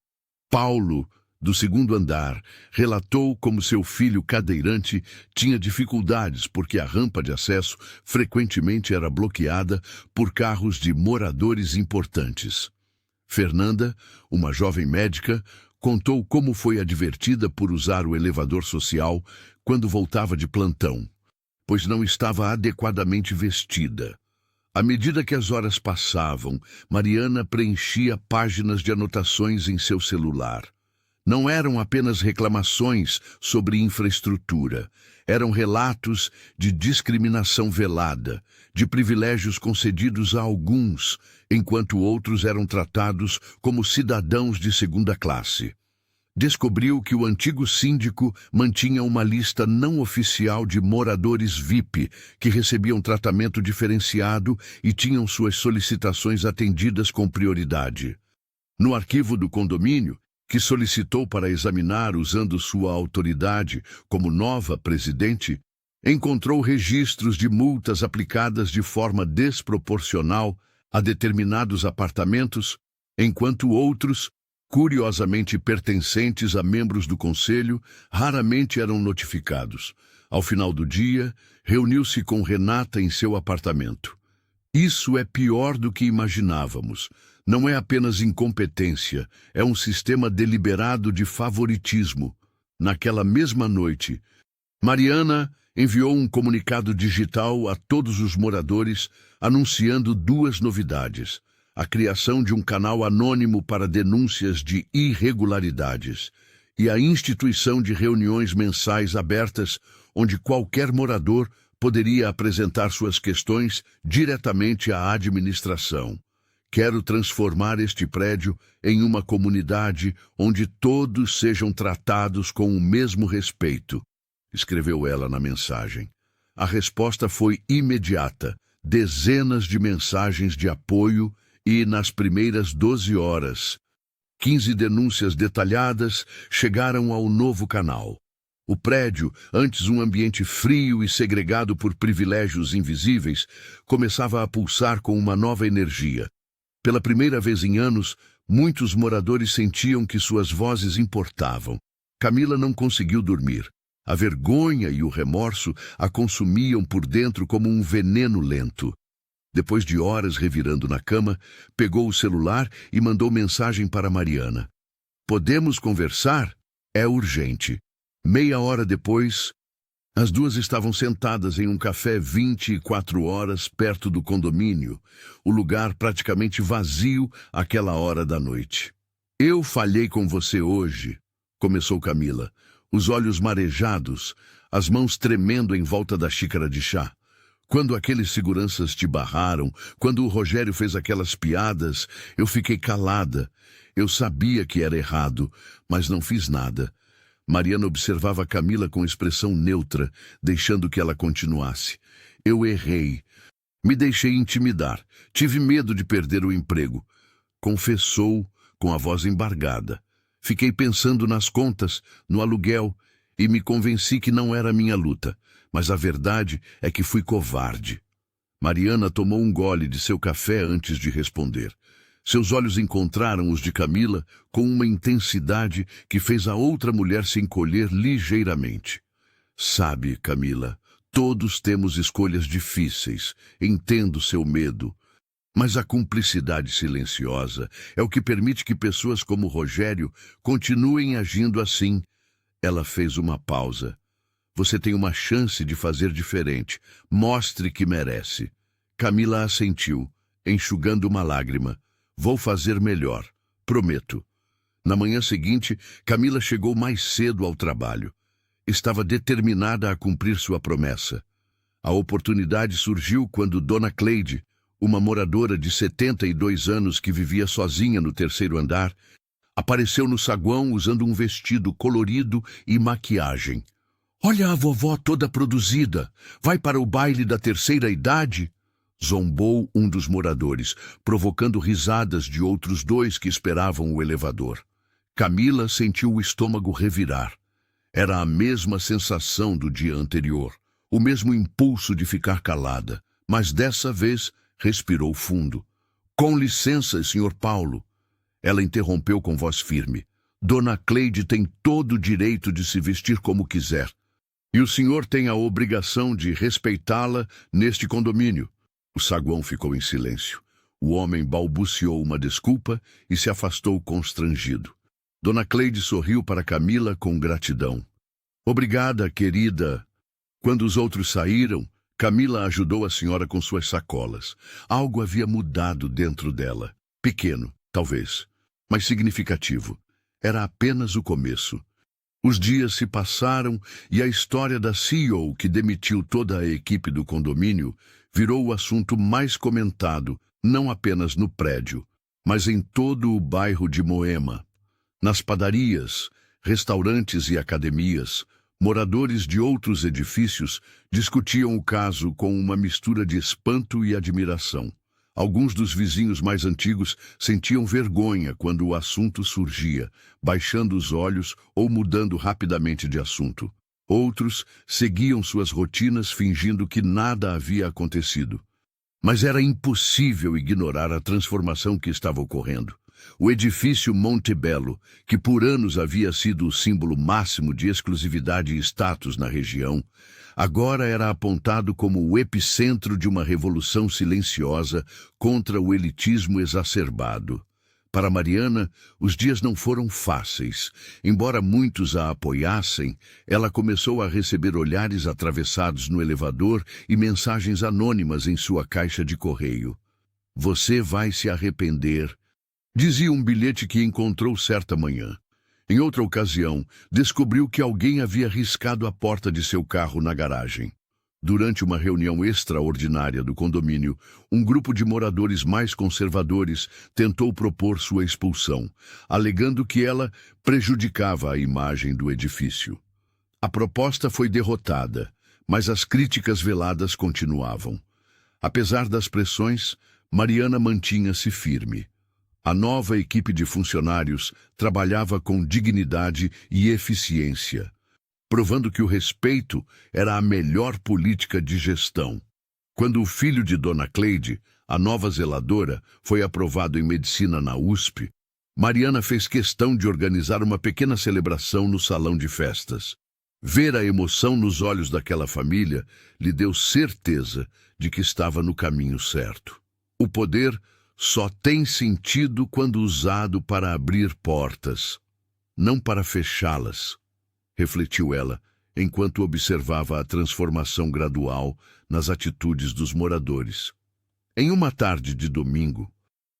Paulo, do 2º andar, relatou como seu filho cadeirante tinha dificuldades porque a rampa de acesso frequentemente era bloqueada por carros de moradores importantes. Fernanda, uma jovem médica, contou como foi advertida por usar o elevador social quando voltava de plantão, pois não estava adequadamente vestida. À medida que as horas passavam, Mariana preenchia páginas de anotações em seu celular. Não eram apenas reclamações sobre infraestrutura, eram relatos de discriminação velada, de privilégios concedidos a alguns, enquanto outros eram tratados como cidadãos de segunda classe. Descobriu que o antigo síndico mantinha uma lista não oficial de moradores VIP que recebiam tratamento diferenciado e tinham suas solicitações atendidas com prioridade. No arquivo do condomínio, que solicitou para examinar usando sua autoridade como nova presidente, encontrou registros de multas aplicadas de forma desproporcional a determinados apartamentos, enquanto outros, curiosamente pertencentes a membros do conselho, raramente eram notificados. Ao final do dia, reuniu-se com Renata em seu apartamento. Isso é pior do que imaginávamos. Não é apenas incompetência, é um sistema deliberado de favoritismo. Naquela mesma noite, Mariana enviou um comunicado digital a todos os moradores anunciando 2 novidades. A criação de um canal anônimo para denúncias de irregularidades e a instituição de reuniões mensais abertas onde qualquer morador poderia apresentar suas questões diretamente à administração. Quero transformar este prédio em uma comunidade onde todos sejam tratados com o mesmo respeito, escreveu ela na mensagem. A resposta foi imediata, dezenas de mensagens de apoio e, nas primeiras 12 horas, 15 denúncias detalhadas chegaram ao novo canal. O prédio, antes um ambiente frio e segregado por privilégios invisíveis, começava a pulsar com uma nova energia. Pela primeira vez em anos, muitos moradores sentiam que suas vozes importavam. Camila não conseguiu dormir. A vergonha e o remorso a consumiam por dentro como um veneno lento. Depois de horas revirando na cama, pegou o celular e mandou mensagem para Mariana. Podemos conversar? É urgente. Meia hora depois, as duas estavam sentadas em um café 24 horas perto do condomínio, o lugar praticamente vazio àquela hora da noite. Eu falhei com você hoje, começou Camila, os olhos marejados, as mãos tremendo em volta da xícara de chá. Quando aqueles seguranças te barraram, quando o Rogério fez aquelas piadas, eu fiquei calada. Eu sabia que era errado, mas não fiz nada. Mariana observava Camila com expressão neutra, deixando que ela continuasse. Eu errei. Me deixei intimidar. Tive medo de perder o emprego. Confessou, com a voz embargada. Fiquei pensando nas contas, no aluguel, e me convenci que não era minha luta. Mas a verdade é que fui covarde. Mariana tomou um gole de seu café antes de responder. Seus olhos encontraram os de Camila com uma intensidade que fez a outra mulher se encolher ligeiramente. Sabe, Camila, todos temos escolhas difíceis. Entendo seu medo. Mas a cumplicidade silenciosa é o que permite que pessoas como Rogério continuem agindo assim. Ela fez uma pausa. Você tem uma chance de fazer diferente. Mostre que merece. Camila assentiu, enxugando uma lágrima. Vou fazer melhor. Prometo. Na manhã seguinte, Camila chegou mais cedo ao trabalho. Estava determinada a cumprir sua promessa. A oportunidade surgiu quando Dona Cleide, uma moradora de 72 anos que vivia sozinha no terceiro andar, apareceu no saguão usando um vestido colorido e maquiagem. Olha a vovó toda produzida. Vai para o baile da terceira idade? Zombou um dos moradores, provocando risadas de outros dois que esperavam o elevador. Camila sentiu o estômago revirar. Era a mesma sensação do dia anterior, o mesmo impulso de ficar calada, mas dessa vez respirou fundo. Com licença, Sr. Paulo. Ela interrompeu com voz firme. Dona Cleide tem todo o direito de se vestir como quiser. E o senhor tem a obrigação de respeitá-la neste condomínio. O saguão ficou em silêncio. O homem balbuciou uma desculpa e se afastou constrangido. Dona Cleide sorriu para Camila com gratidão. Obrigada, querida. Quando os outros saíram, Camila ajudou a senhora com suas sacolas. Algo havia mudado dentro dela. Pequeno, talvez, mas significativo. Era apenas o começo. Os dias se passaram e a história da CEO que demitiu toda a equipe do condomínio virou o assunto mais comentado, não apenas no prédio, mas em todo o bairro de Moema. Nas padarias, restaurantes e academias, moradores de outros edifícios discutiam o caso com uma mistura de espanto e admiração. Alguns dos vizinhos mais antigos sentiam vergonha quando o assunto surgia, baixando os olhos ou mudando rapidamente de assunto. Outros seguiam suas rotinas fingindo que nada havia acontecido. Mas era impossível ignorar a transformação que estava ocorrendo. O edifício Montebello, que por anos havia sido o símbolo máximo de exclusividade e status na região, agora era apontado como o epicentro de uma revolução silenciosa contra o elitismo exacerbado. Para Mariana, os dias não foram fáceis. Embora muitos a apoiassem, ela começou a receber olhares atravessados no elevador e mensagens anônimas em sua caixa de correio. Você vai se arrepender, dizia um bilhete que encontrou certa manhã. Em outra ocasião, descobriu que alguém havia riscado a porta de seu carro na garagem. Durante uma reunião extraordinária do condomínio, um grupo de moradores mais conservadores tentou propor sua expulsão, alegando que ela prejudicava a imagem do edifício. A proposta foi derrotada, mas as críticas veladas continuavam. Apesar das pressões, Mariana mantinha-se firme. A nova equipe de funcionários trabalhava com dignidade e eficiência, provando que o respeito era a melhor política de gestão. Quando o filho de Dona Cleide, a nova zeladora, foi aprovado em medicina na USP, Mariana fez questão de organizar uma pequena celebração no salão de festas. Ver a emoção nos olhos daquela família lhe deu certeza de que estava no caminho certo. O poder só tem sentido quando usado para abrir portas, não para fechá-las, refletiu ela, enquanto observava a transformação gradual nas atitudes dos moradores. Em uma tarde de domingo,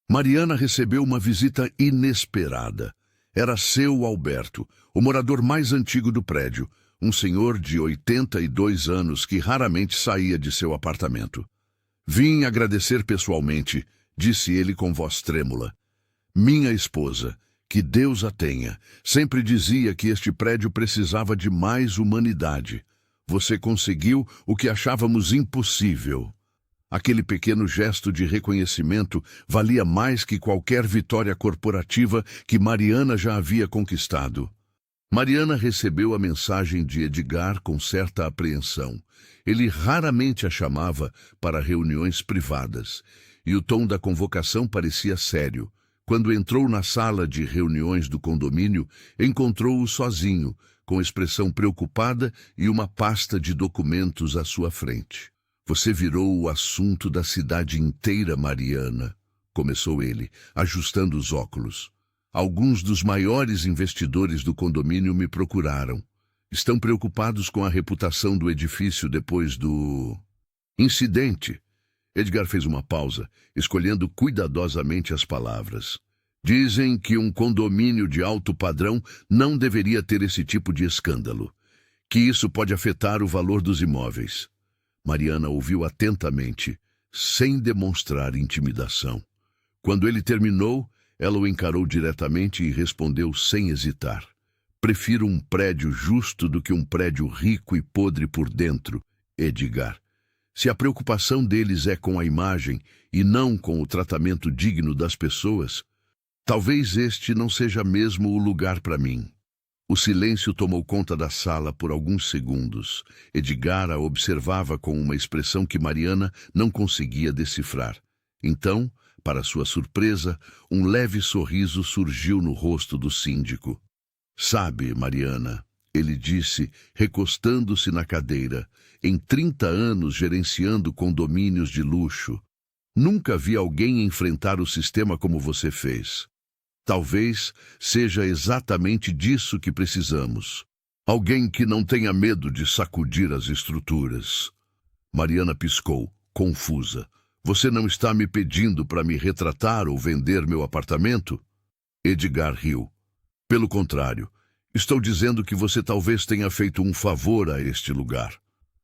Mariana recebeu uma visita inesperada. Era seu Alberto, o morador mais antigo do prédio, um senhor de 82 anos que raramente saía de seu apartamento. Vim agradecer pessoalmente, disse ele com voz trêmula. Minha esposa, que Deus a tenha, sempre dizia que este prédio precisava de mais humanidade. Você conseguiu o que achávamos impossível. Aquele pequeno gesto de reconhecimento valia mais que qualquer vitória corporativa que Mariana já havia conquistado. Mariana recebeu a mensagem de Edgar com certa apreensão. Ele raramente a chamava para reuniões privadas, e o tom da convocação parecia sério. Quando entrou na sala de reuniões do condomínio, encontrou-o sozinho, com expressão preocupada e uma pasta de documentos à sua frente. Você virou o assunto da cidade inteira, Mariana, começou ele, ajustando os óculos. Alguns dos maiores investidores do condomínio me procuraram. Estão preocupados com a reputação do edifício depois do incidente. Edgar fez uma pausa, escolhendo cuidadosamente as palavras. Dizem que um condomínio de alto padrão não deveria ter esse tipo de escândalo, que isso pode afetar o valor dos imóveis. Mariana ouviu atentamente, sem demonstrar intimidação. Quando ele terminou, ela o encarou diretamente e respondeu sem hesitar. Prefiro um prédio justo do que um prédio rico e podre por dentro, Edgar. Se a preocupação deles é com a imagem e não com o tratamento digno das pessoas, talvez este não seja mesmo o lugar para mim. O silêncio tomou conta da sala por alguns segundos. Edgar a observava com uma expressão que Mariana não conseguia decifrar. Então, para sua surpresa, um leve sorriso surgiu no rosto do síndico. Sabe, Mariana, ele disse, recostando-se na cadeira, em 30 anos gerenciando condomínios de luxo, nunca vi alguém enfrentar o sistema como você fez. Talvez seja exatamente disso que precisamos. Alguém que não tenha medo de sacudir as estruturas. Mariana piscou, confusa. Você não está me pedindo para me retratar ou vender meu apartamento? Edgar riu. Pelo contrário, estou dizendo que você talvez tenha feito um favor a este lugar.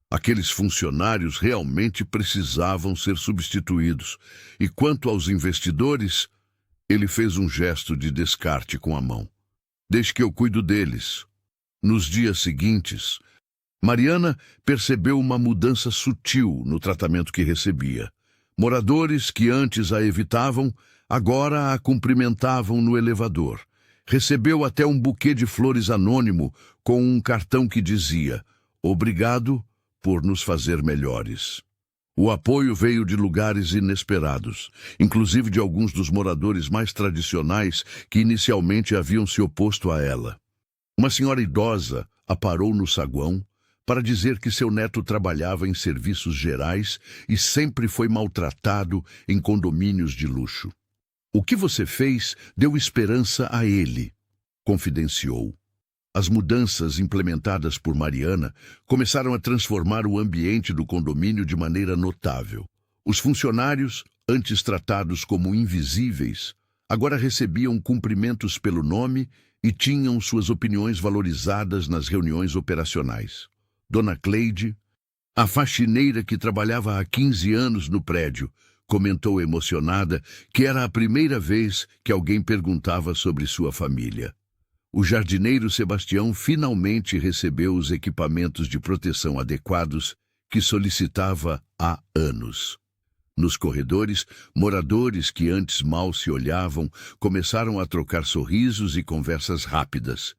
Aqueles funcionários realmente precisavam ser substituídos. E quanto aos investidores, ele fez um gesto de descarte com a mão. Deixe que eu cuido deles. Nos dias seguintes, Mariana percebeu uma mudança sutil no tratamento que recebia. Moradores que antes a evitavam, agora a cumprimentavam no elevador. Recebeu até um buquê de flores anônimo com um cartão que dizia: "Obrigado por nos fazer melhores." O apoio veio de lugares inesperados, inclusive de alguns dos moradores mais tradicionais que inicialmente haviam se oposto a ela. Uma senhora idosa a parou no saguão para dizer que seu neto trabalhava em serviços gerais e sempre foi maltratado em condomínios de luxo. "O que você fez deu esperança a ele", confidenciou. As mudanças implementadas por Mariana começaram a transformar o ambiente do condomínio de maneira notável. Os funcionários, antes tratados como invisíveis, agora recebiam cumprimentos pelo nome e tinham suas opiniões valorizadas nas reuniões operacionais. Dona Cleide, a faxineira que trabalhava há 15 anos no prédio, comentou emocionada que era a primeira vez que alguém perguntava sobre sua família. O jardineiro Sebastião finalmente recebeu os equipamentos de proteção adequados que solicitava há anos. Nos corredores, moradores que antes mal se olhavam começaram a trocar sorrisos e conversas rápidas.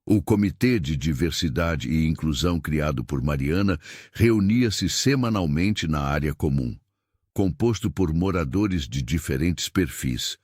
O Comitê de Diversidade e Inclusão criado por Mariana reunia-se semanalmente na área comum, composto por moradores de diferentes perfis,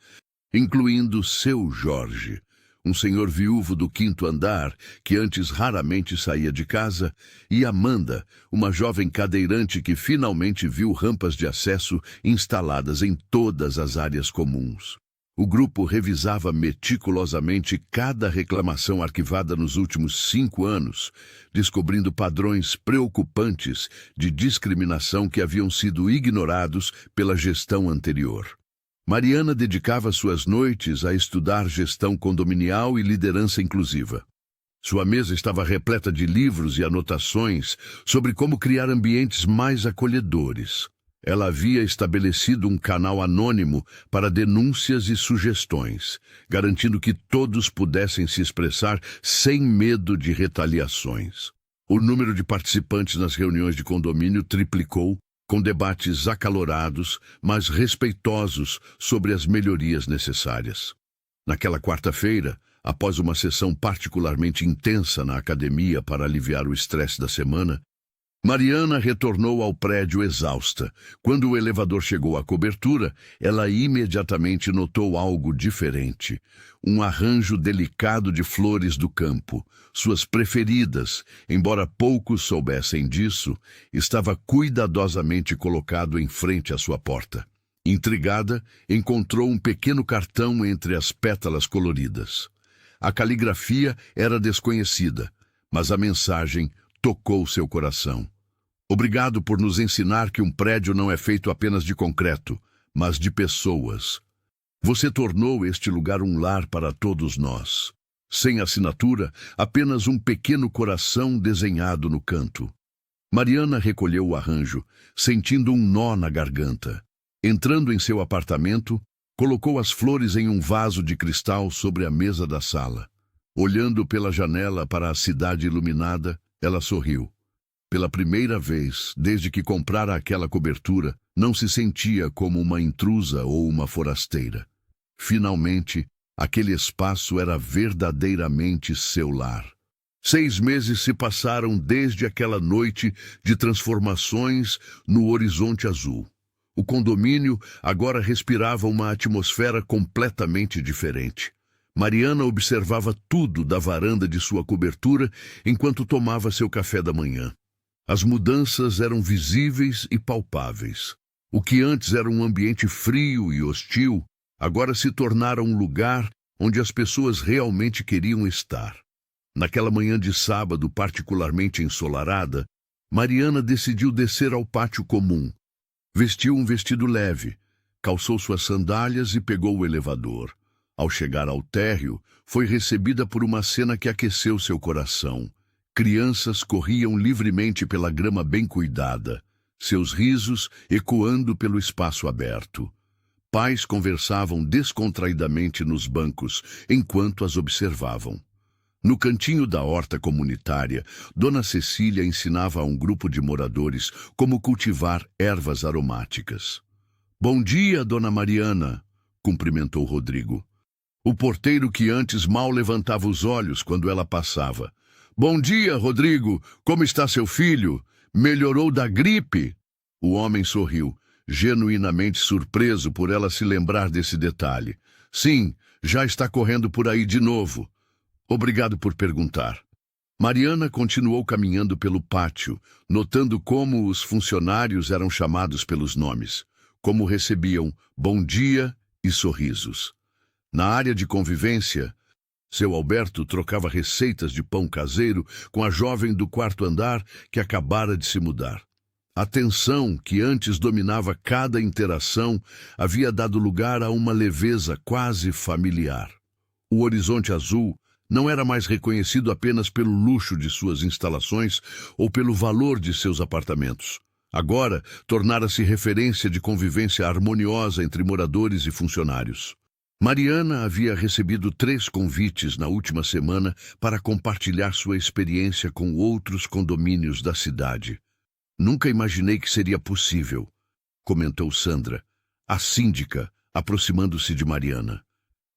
incluindo seu Jorge, um senhor viúvo do 5º andar que antes raramente saía de casa, e Amanda, uma jovem cadeirante que finalmente viu rampas de acesso instaladas em todas as áreas comuns. O grupo revisava meticulosamente cada reclamação arquivada nos últimos 5 anos, descobrindo padrões preocupantes de discriminação que haviam sido ignorados pela gestão anterior. Mariana dedicava suas noites a estudar gestão condominial e liderança inclusiva. Sua mesa estava repleta de livros e anotações sobre como criar ambientes mais acolhedores. Ela havia estabelecido um canal anônimo para denúncias e sugestões, garantindo que todos pudessem se expressar sem medo de retaliações. O número de participantes nas reuniões de condomínio triplicou, com debates acalorados, mas respeitosos sobre as melhorias necessárias. Naquela quarta-feira, após uma sessão particularmente intensa na academia para aliviar o estresse da semana, Mariana retornou ao prédio exausta. Quando o elevador chegou à cobertura, ela imediatamente notou algo diferente. Um arranjo delicado de flores do campo. Suas preferidas, embora poucos soubessem disso, estava cuidadosamente colocado em frente à sua porta. Intrigada, encontrou um pequeno cartão entre as pétalas coloridas. A caligrafia era desconhecida, mas a mensagem tocou seu coração. Obrigado por nos ensinar que um prédio não é feito apenas de concreto, mas de pessoas. Você tornou este lugar um lar para todos nós. Sem assinatura, apenas um pequeno coração desenhado no canto. Mariana recolheu o arranjo, sentindo um nó na garganta. Entrando em seu apartamento, colocou as flores em um vaso de cristal sobre a mesa da sala. Olhando pela janela para a cidade iluminada, ela sorriu. Pela primeira vez, desde que comprara aquela cobertura, não se sentia como uma intrusa ou uma forasteira. Finalmente, aquele espaço era verdadeiramente seu lar. 6 meses se passaram desde aquela noite de transformações no horizonte azul. O condomínio agora respirava uma atmosfera completamente diferente. Mariana observava tudo da varanda de sua cobertura enquanto tomava seu café da manhã. As mudanças eram visíveis e palpáveis. O que antes era um ambiente frio e hostil, agora se tornara um lugar onde as pessoas realmente queriam estar. Naquela manhã de sábado particularmente ensolarada, Mariana decidiu descer ao pátio comum. Vestiu um vestido leve, calçou suas sandálias e pegou o elevador. Ao chegar ao térreo, foi recebida por uma cena que aqueceu seu coração. Crianças corriam livremente pela grama bem cuidada, seus risos ecoando pelo espaço aberto. Pais conversavam descontraidamente nos bancos, enquanto as observavam. No cantinho da horta comunitária, Dona Cecília ensinava a um grupo de moradores como cultivar ervas aromáticas. "Bom dia, Dona Mariana", cumprimentou Rodrigo. O porteiro que antes mal levantava os olhos quando ela passava. "Bom dia, Rodrigo. Como está seu filho? Melhorou da gripe?" O homem sorriu, genuinamente surpreso por ela se lembrar desse detalhe. "Sim, já está correndo por aí de novo." "Obrigado por perguntar." Mariana continuou caminhando pelo pátio, notando como os funcionários eram chamados pelos nomes, como recebiam bom dia e sorrisos. Na área de convivência, seu Alberto trocava receitas de pão caseiro com a jovem do quarto andar que acabara de se mudar. A tensão que antes dominava cada interação havia dado lugar a uma leveza quase familiar. O horizonte azul não era mais reconhecido apenas pelo luxo de suas instalações ou pelo valor de seus apartamentos. Agora, tornara-se referência de convivência harmoniosa entre moradores e funcionários. Mariana havia recebido 3 convites na última semana para compartilhar sua experiência com outros condomínios da cidade. "Nunca imaginei que seria possível", comentou Sandra, a síndica, aproximando-se de Mariana.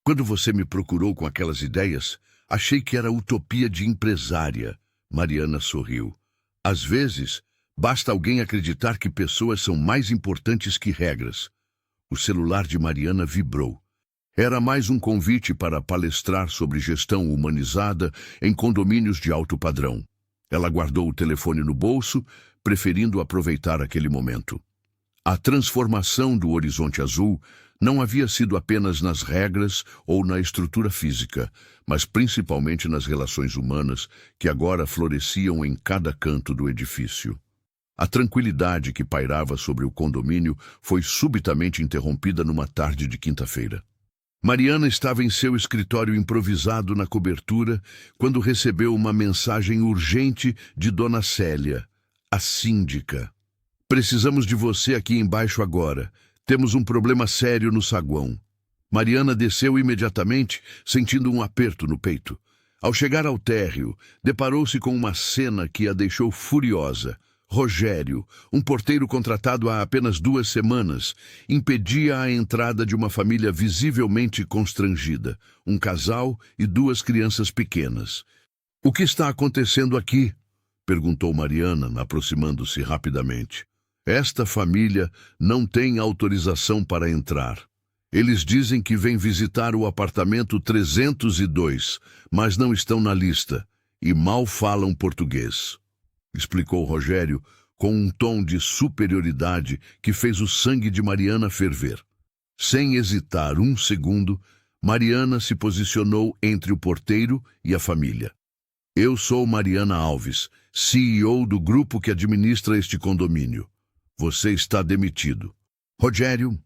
"Quando você me procurou com aquelas ideias, achei que era utopia de empresária." Mariana sorriu. "Às vezes, basta alguém acreditar que pessoas são mais importantes que regras." O celular de Mariana vibrou. Era mais um convite para palestrar sobre gestão humanizada em condomínios de alto padrão. Ela guardou o telefone no bolso, preferindo aproveitar aquele momento. A transformação do horizonte azul não havia sido apenas nas regras ou na estrutura física, mas principalmente nas relações humanas que agora floresciam em cada canto do edifício. A tranquilidade que pairava sobre o condomínio foi subitamente interrompida numa tarde de quinta-feira. Mariana estava em seu escritório improvisado na cobertura quando recebeu uma mensagem urgente de Dona Célia, a síndica. Precisamos de você aqui embaixo agora. Temos um problema sério no saguão. Mariana desceu imediatamente, sentindo um aperto no peito. Ao chegar ao térreo, deparou-se com uma cena que a deixou furiosa. Rogério, um porteiro contratado há apenas 2 semanas, impedia a entrada de uma família visivelmente constrangida, um casal e 2 crianças pequenas. "O que está acontecendo aqui?" perguntou Mariana, aproximando-se rapidamente. "Esta família não tem autorização para entrar. Eles dizem que vêm visitar o apartamento 302, mas não estão na lista e mal falam português", explicou Rogério com um tom de superioridade que fez o sangue de Mariana ferver. Sem hesitar um segundo, Mariana se posicionou entre o porteiro e a família. "Eu sou Mariana Alves, CEO do grupo que administra este condomínio. Você está demitido. Rogério,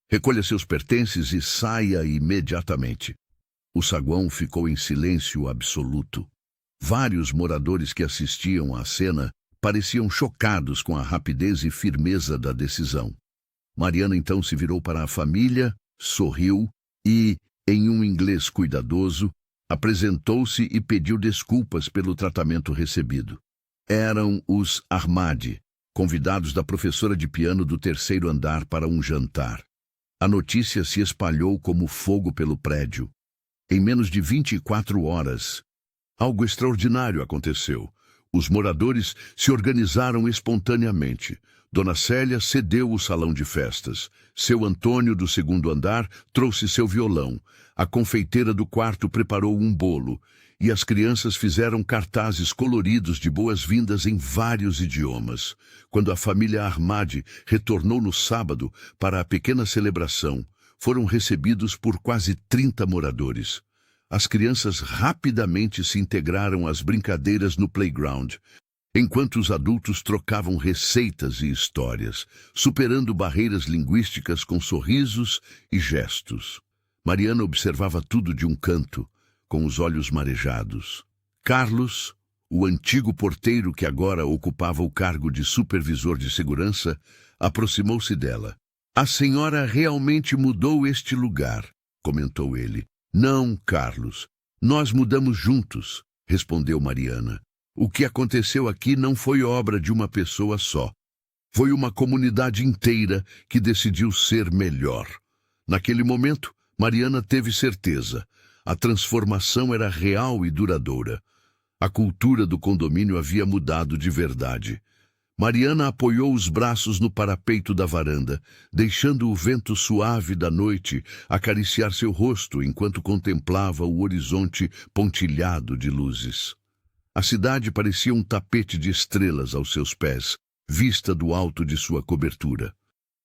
recolha seus pertences e saia imediatamente." O saguão ficou em silêncio absoluto. Vários moradores que assistiam à cena pareciam chocados com a rapidez e firmeza da decisão. Mariana então se virou para a família, sorriu e, em um inglês cuidadoso, apresentou-se e pediu desculpas pelo tratamento recebido. Eram os Ahmadi, convidados da professora de piano do 3º andar para um jantar. A notícia se espalhou como fogo pelo prédio. Em menos de 24 horas, algo extraordinário aconteceu. Os moradores se organizaram espontaneamente. Dona Célia cedeu o salão de festas. Seu Antônio, do 2º andar, trouxe seu violão. A confeiteira do quarto preparou um bolo. E as crianças fizeram cartazes coloridos de boas-vindas em vários idiomas. Quando a família Ahmadi retornou no sábado para a pequena celebração, foram recebidos por quase 30 moradores. As crianças rapidamente se integraram às brincadeiras no playground, enquanto os adultos trocavam receitas e histórias, superando barreiras linguísticas com sorrisos e gestos. Mariana observava tudo de um canto, com os olhos marejados. Carlos, o antigo porteiro que agora ocupava o cargo de supervisor de segurança, aproximou-se dela. "A senhora realmente mudou este lugar", comentou ele. "Não, Carlos. Nós mudamos juntos", respondeu Mariana. "O que aconteceu aqui não foi obra de uma pessoa só. Foi uma comunidade inteira que decidiu ser melhor." Naquele momento, Mariana teve certeza. A transformação era real e duradoura. A cultura do condomínio havia mudado de verdade. Mariana apoiou os braços no parapeito da varanda, deixando o vento suave da noite acariciar seu rosto enquanto contemplava o horizonte pontilhado de luzes. A cidade parecia um tapete de estrelas aos seus pés, vista do alto de sua cobertura.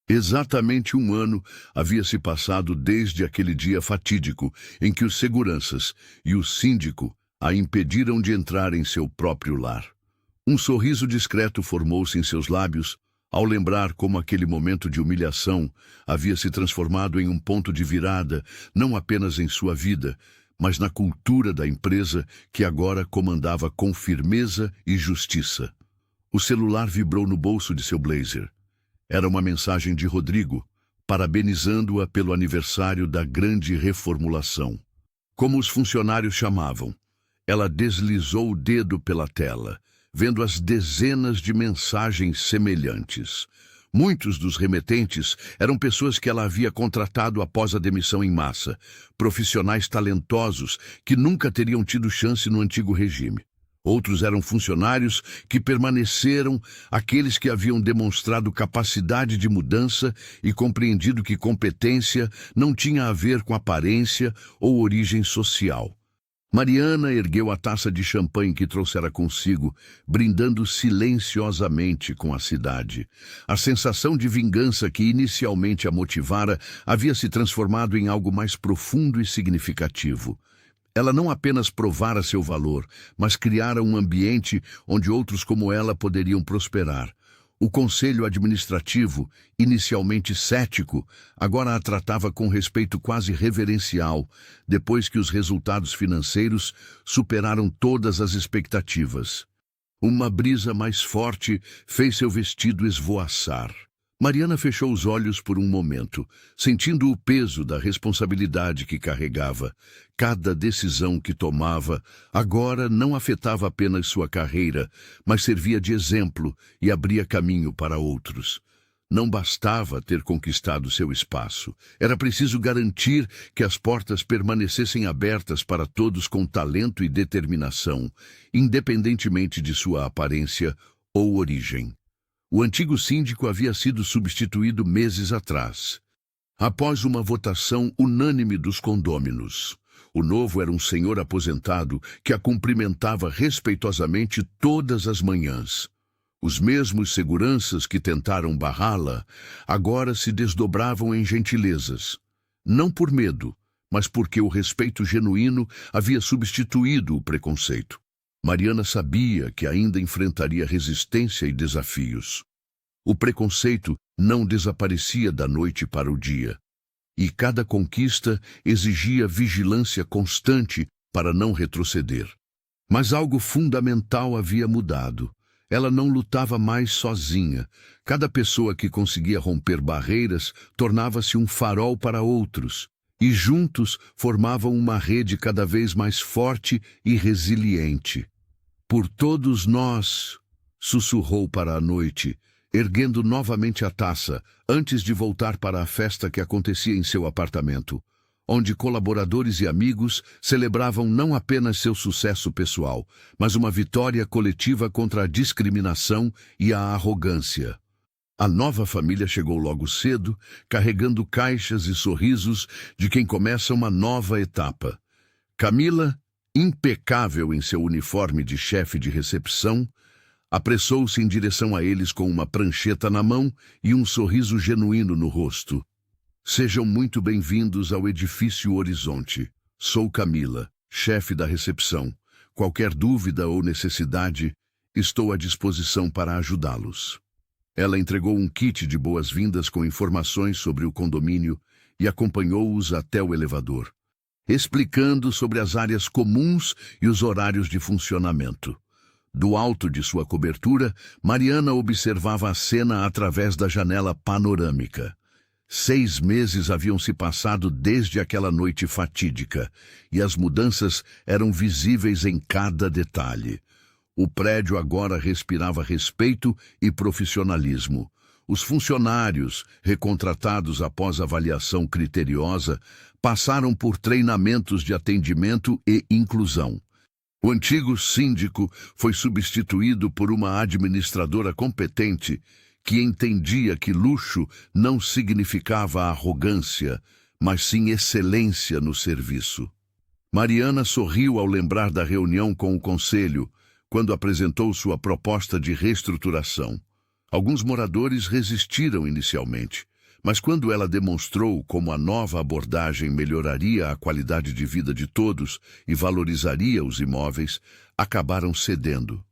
Exatamente 1 ano havia se passado desde aquele dia fatídico em que os seguranças e o síndico a impediram de entrar em seu próprio lar. Um sorriso discreto formou-se em seus lábios ao lembrar como aquele momento de humilhação havia se transformado em um ponto de virada, não apenas em sua vida, mas na cultura da empresa que agora comandava com firmeza e justiça. O celular vibrou no bolso de seu blazer. Era uma mensagem de Rodrigo, parabenizando-a pelo aniversário da grande reformulação. Como os funcionários chamavam, ela deslizou o dedo pela tela, vendo as dezenas de mensagens semelhantes. Muitos dos remetentes eram pessoas que ela havia contratado após a demissão em massa, profissionais talentosos que nunca teriam tido chance no antigo regime. Outros eram funcionários que permaneceram, aqueles que haviam demonstrado capacidade de mudança e compreendido que competência não tinha a ver com aparência ou origem social. Mariana ergueu a taça de champanhe que trouxera consigo, brindando silenciosamente com a cidade. A sensação de vingança que inicialmente a motivara havia se transformado em algo mais profundo e significativo. Ela não apenas provara seu valor, mas criara um ambiente onde outros como ela poderiam prosperar. O conselho administrativo, inicialmente cético, agora a tratava com respeito quase reverencial, depois que os resultados financeiros superaram todas as expectativas. Uma brisa mais forte fez seu vestido esvoaçar. Mariana fechou os olhos por um momento, sentindo o peso da responsabilidade que carregava. Cada decisão que tomava agora não afetava apenas sua carreira, mas servia de exemplo e abria caminho para outros. Não bastava ter conquistado seu espaço. Era preciso garantir que as portas permanecessem abertas para todos com talento e determinação, independentemente de sua aparência ou origem. O antigo síndico havia sido substituído meses atrás, após uma votação unânime dos condôminos. O novo era um senhor aposentado que a cumprimentava respeitosamente todas as manhãs. Os mesmos seguranças que tentaram barrá-la agora se desdobravam em gentilezas. Não por medo, mas porque o respeito genuíno havia substituído o preconceito. Mariana sabia que ainda enfrentaria resistência e desafios. O preconceito não desaparecia da noite para o dia, e cada conquista exigia vigilância constante para não retroceder. Mas algo fundamental havia mudado. Ela não lutava mais sozinha. Cada pessoa que conseguia romper barreiras tornava-se um farol para outros, e juntos formavam uma rede cada vez mais forte e resiliente. Por todos nós, sussurrou para a noite, erguendo novamente a taça, antes de voltar para a festa que acontecia em seu apartamento, onde colaboradores e amigos celebravam não apenas seu sucesso pessoal, mas uma vitória coletiva contra a discriminação e a arrogância. A nova família chegou logo cedo, carregando caixas e sorrisos de quem começa uma nova etapa. Camila, impecável em seu uniforme de chefe de recepção, apressou-se em direção a eles com uma prancheta na mão e um sorriso genuíno no rosto. Sejam muito bem-vindos ao Edifício Horizonte. Sou Camila, chefe da recepção. Qualquer dúvida ou necessidade, estou à disposição para ajudá-los. Ela entregou um kit de boas-vindas com informações sobre o condomínio e acompanhou-os até o elevador, explicando sobre as áreas comuns e os horários de funcionamento. Do alto de sua cobertura, Mariana observava a cena através da janela panorâmica. 6 meses haviam se passado desde aquela noite fatídica, e as mudanças eram visíveis em cada detalhe. O prédio agora respirava respeito e profissionalismo. Os funcionários, recontratados após avaliação criteriosa, passaram por treinamentos de atendimento e inclusão. O antigo síndico foi substituído por uma administradora competente que entendia que luxo não significava arrogância, mas sim excelência no serviço. Mariana sorriu ao lembrar da reunião com o conselho, quando apresentou sua proposta de reestruturação. Alguns moradores resistiram inicialmente, mas quando ela demonstrou como a nova abordagem melhoraria a qualidade de vida de todos e valorizaria os imóveis, acabaram cedendo.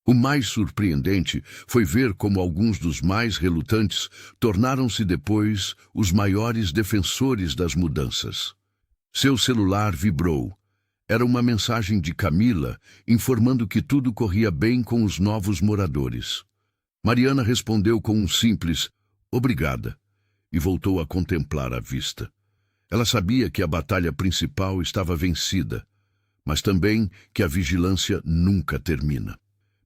O mais surpreendente foi ver como alguns dos mais relutantes tornaram-se depois os maiores defensores das mudanças. Seu celular vibrou. Era uma mensagem de Camila informando que tudo corria bem com os novos moradores. Mariana respondeu com um simples "obrigada" e voltou a contemplar a vista. Ela sabia que a batalha principal estava vencida, mas também que a vigilância nunca termina.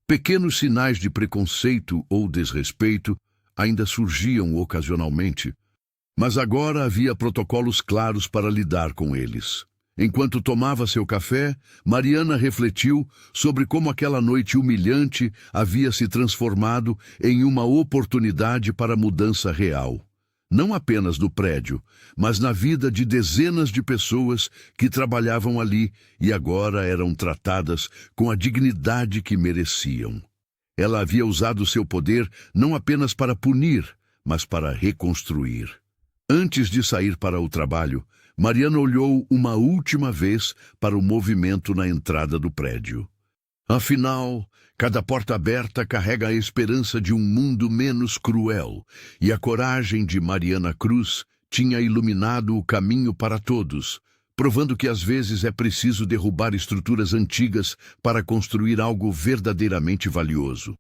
Pequenos sinais de preconceito ou desrespeito ainda surgiam ocasionalmente, mas agora havia protocolos claros para lidar com eles. Enquanto tomava seu café, Mariana refletiu sobre como aquela noite humilhante havia se transformado em uma oportunidade para mudança real. Não apenas no prédio, mas na vida de dezenas de pessoas que trabalhavam ali e agora eram tratadas com a dignidade que mereciam. Ela havia usado seu poder não apenas para punir, mas para reconstruir. Antes de sair para o trabalho, Mariana olhou uma última vez para o movimento na entrada do prédio. Afinal, cada porta aberta carrega a esperança de um mundo menos cruel, e a coragem de Mariana Cruz tinha iluminado o caminho para todos, provando que às vezes é preciso derrubar estruturas antigas para construir algo verdadeiramente valioso.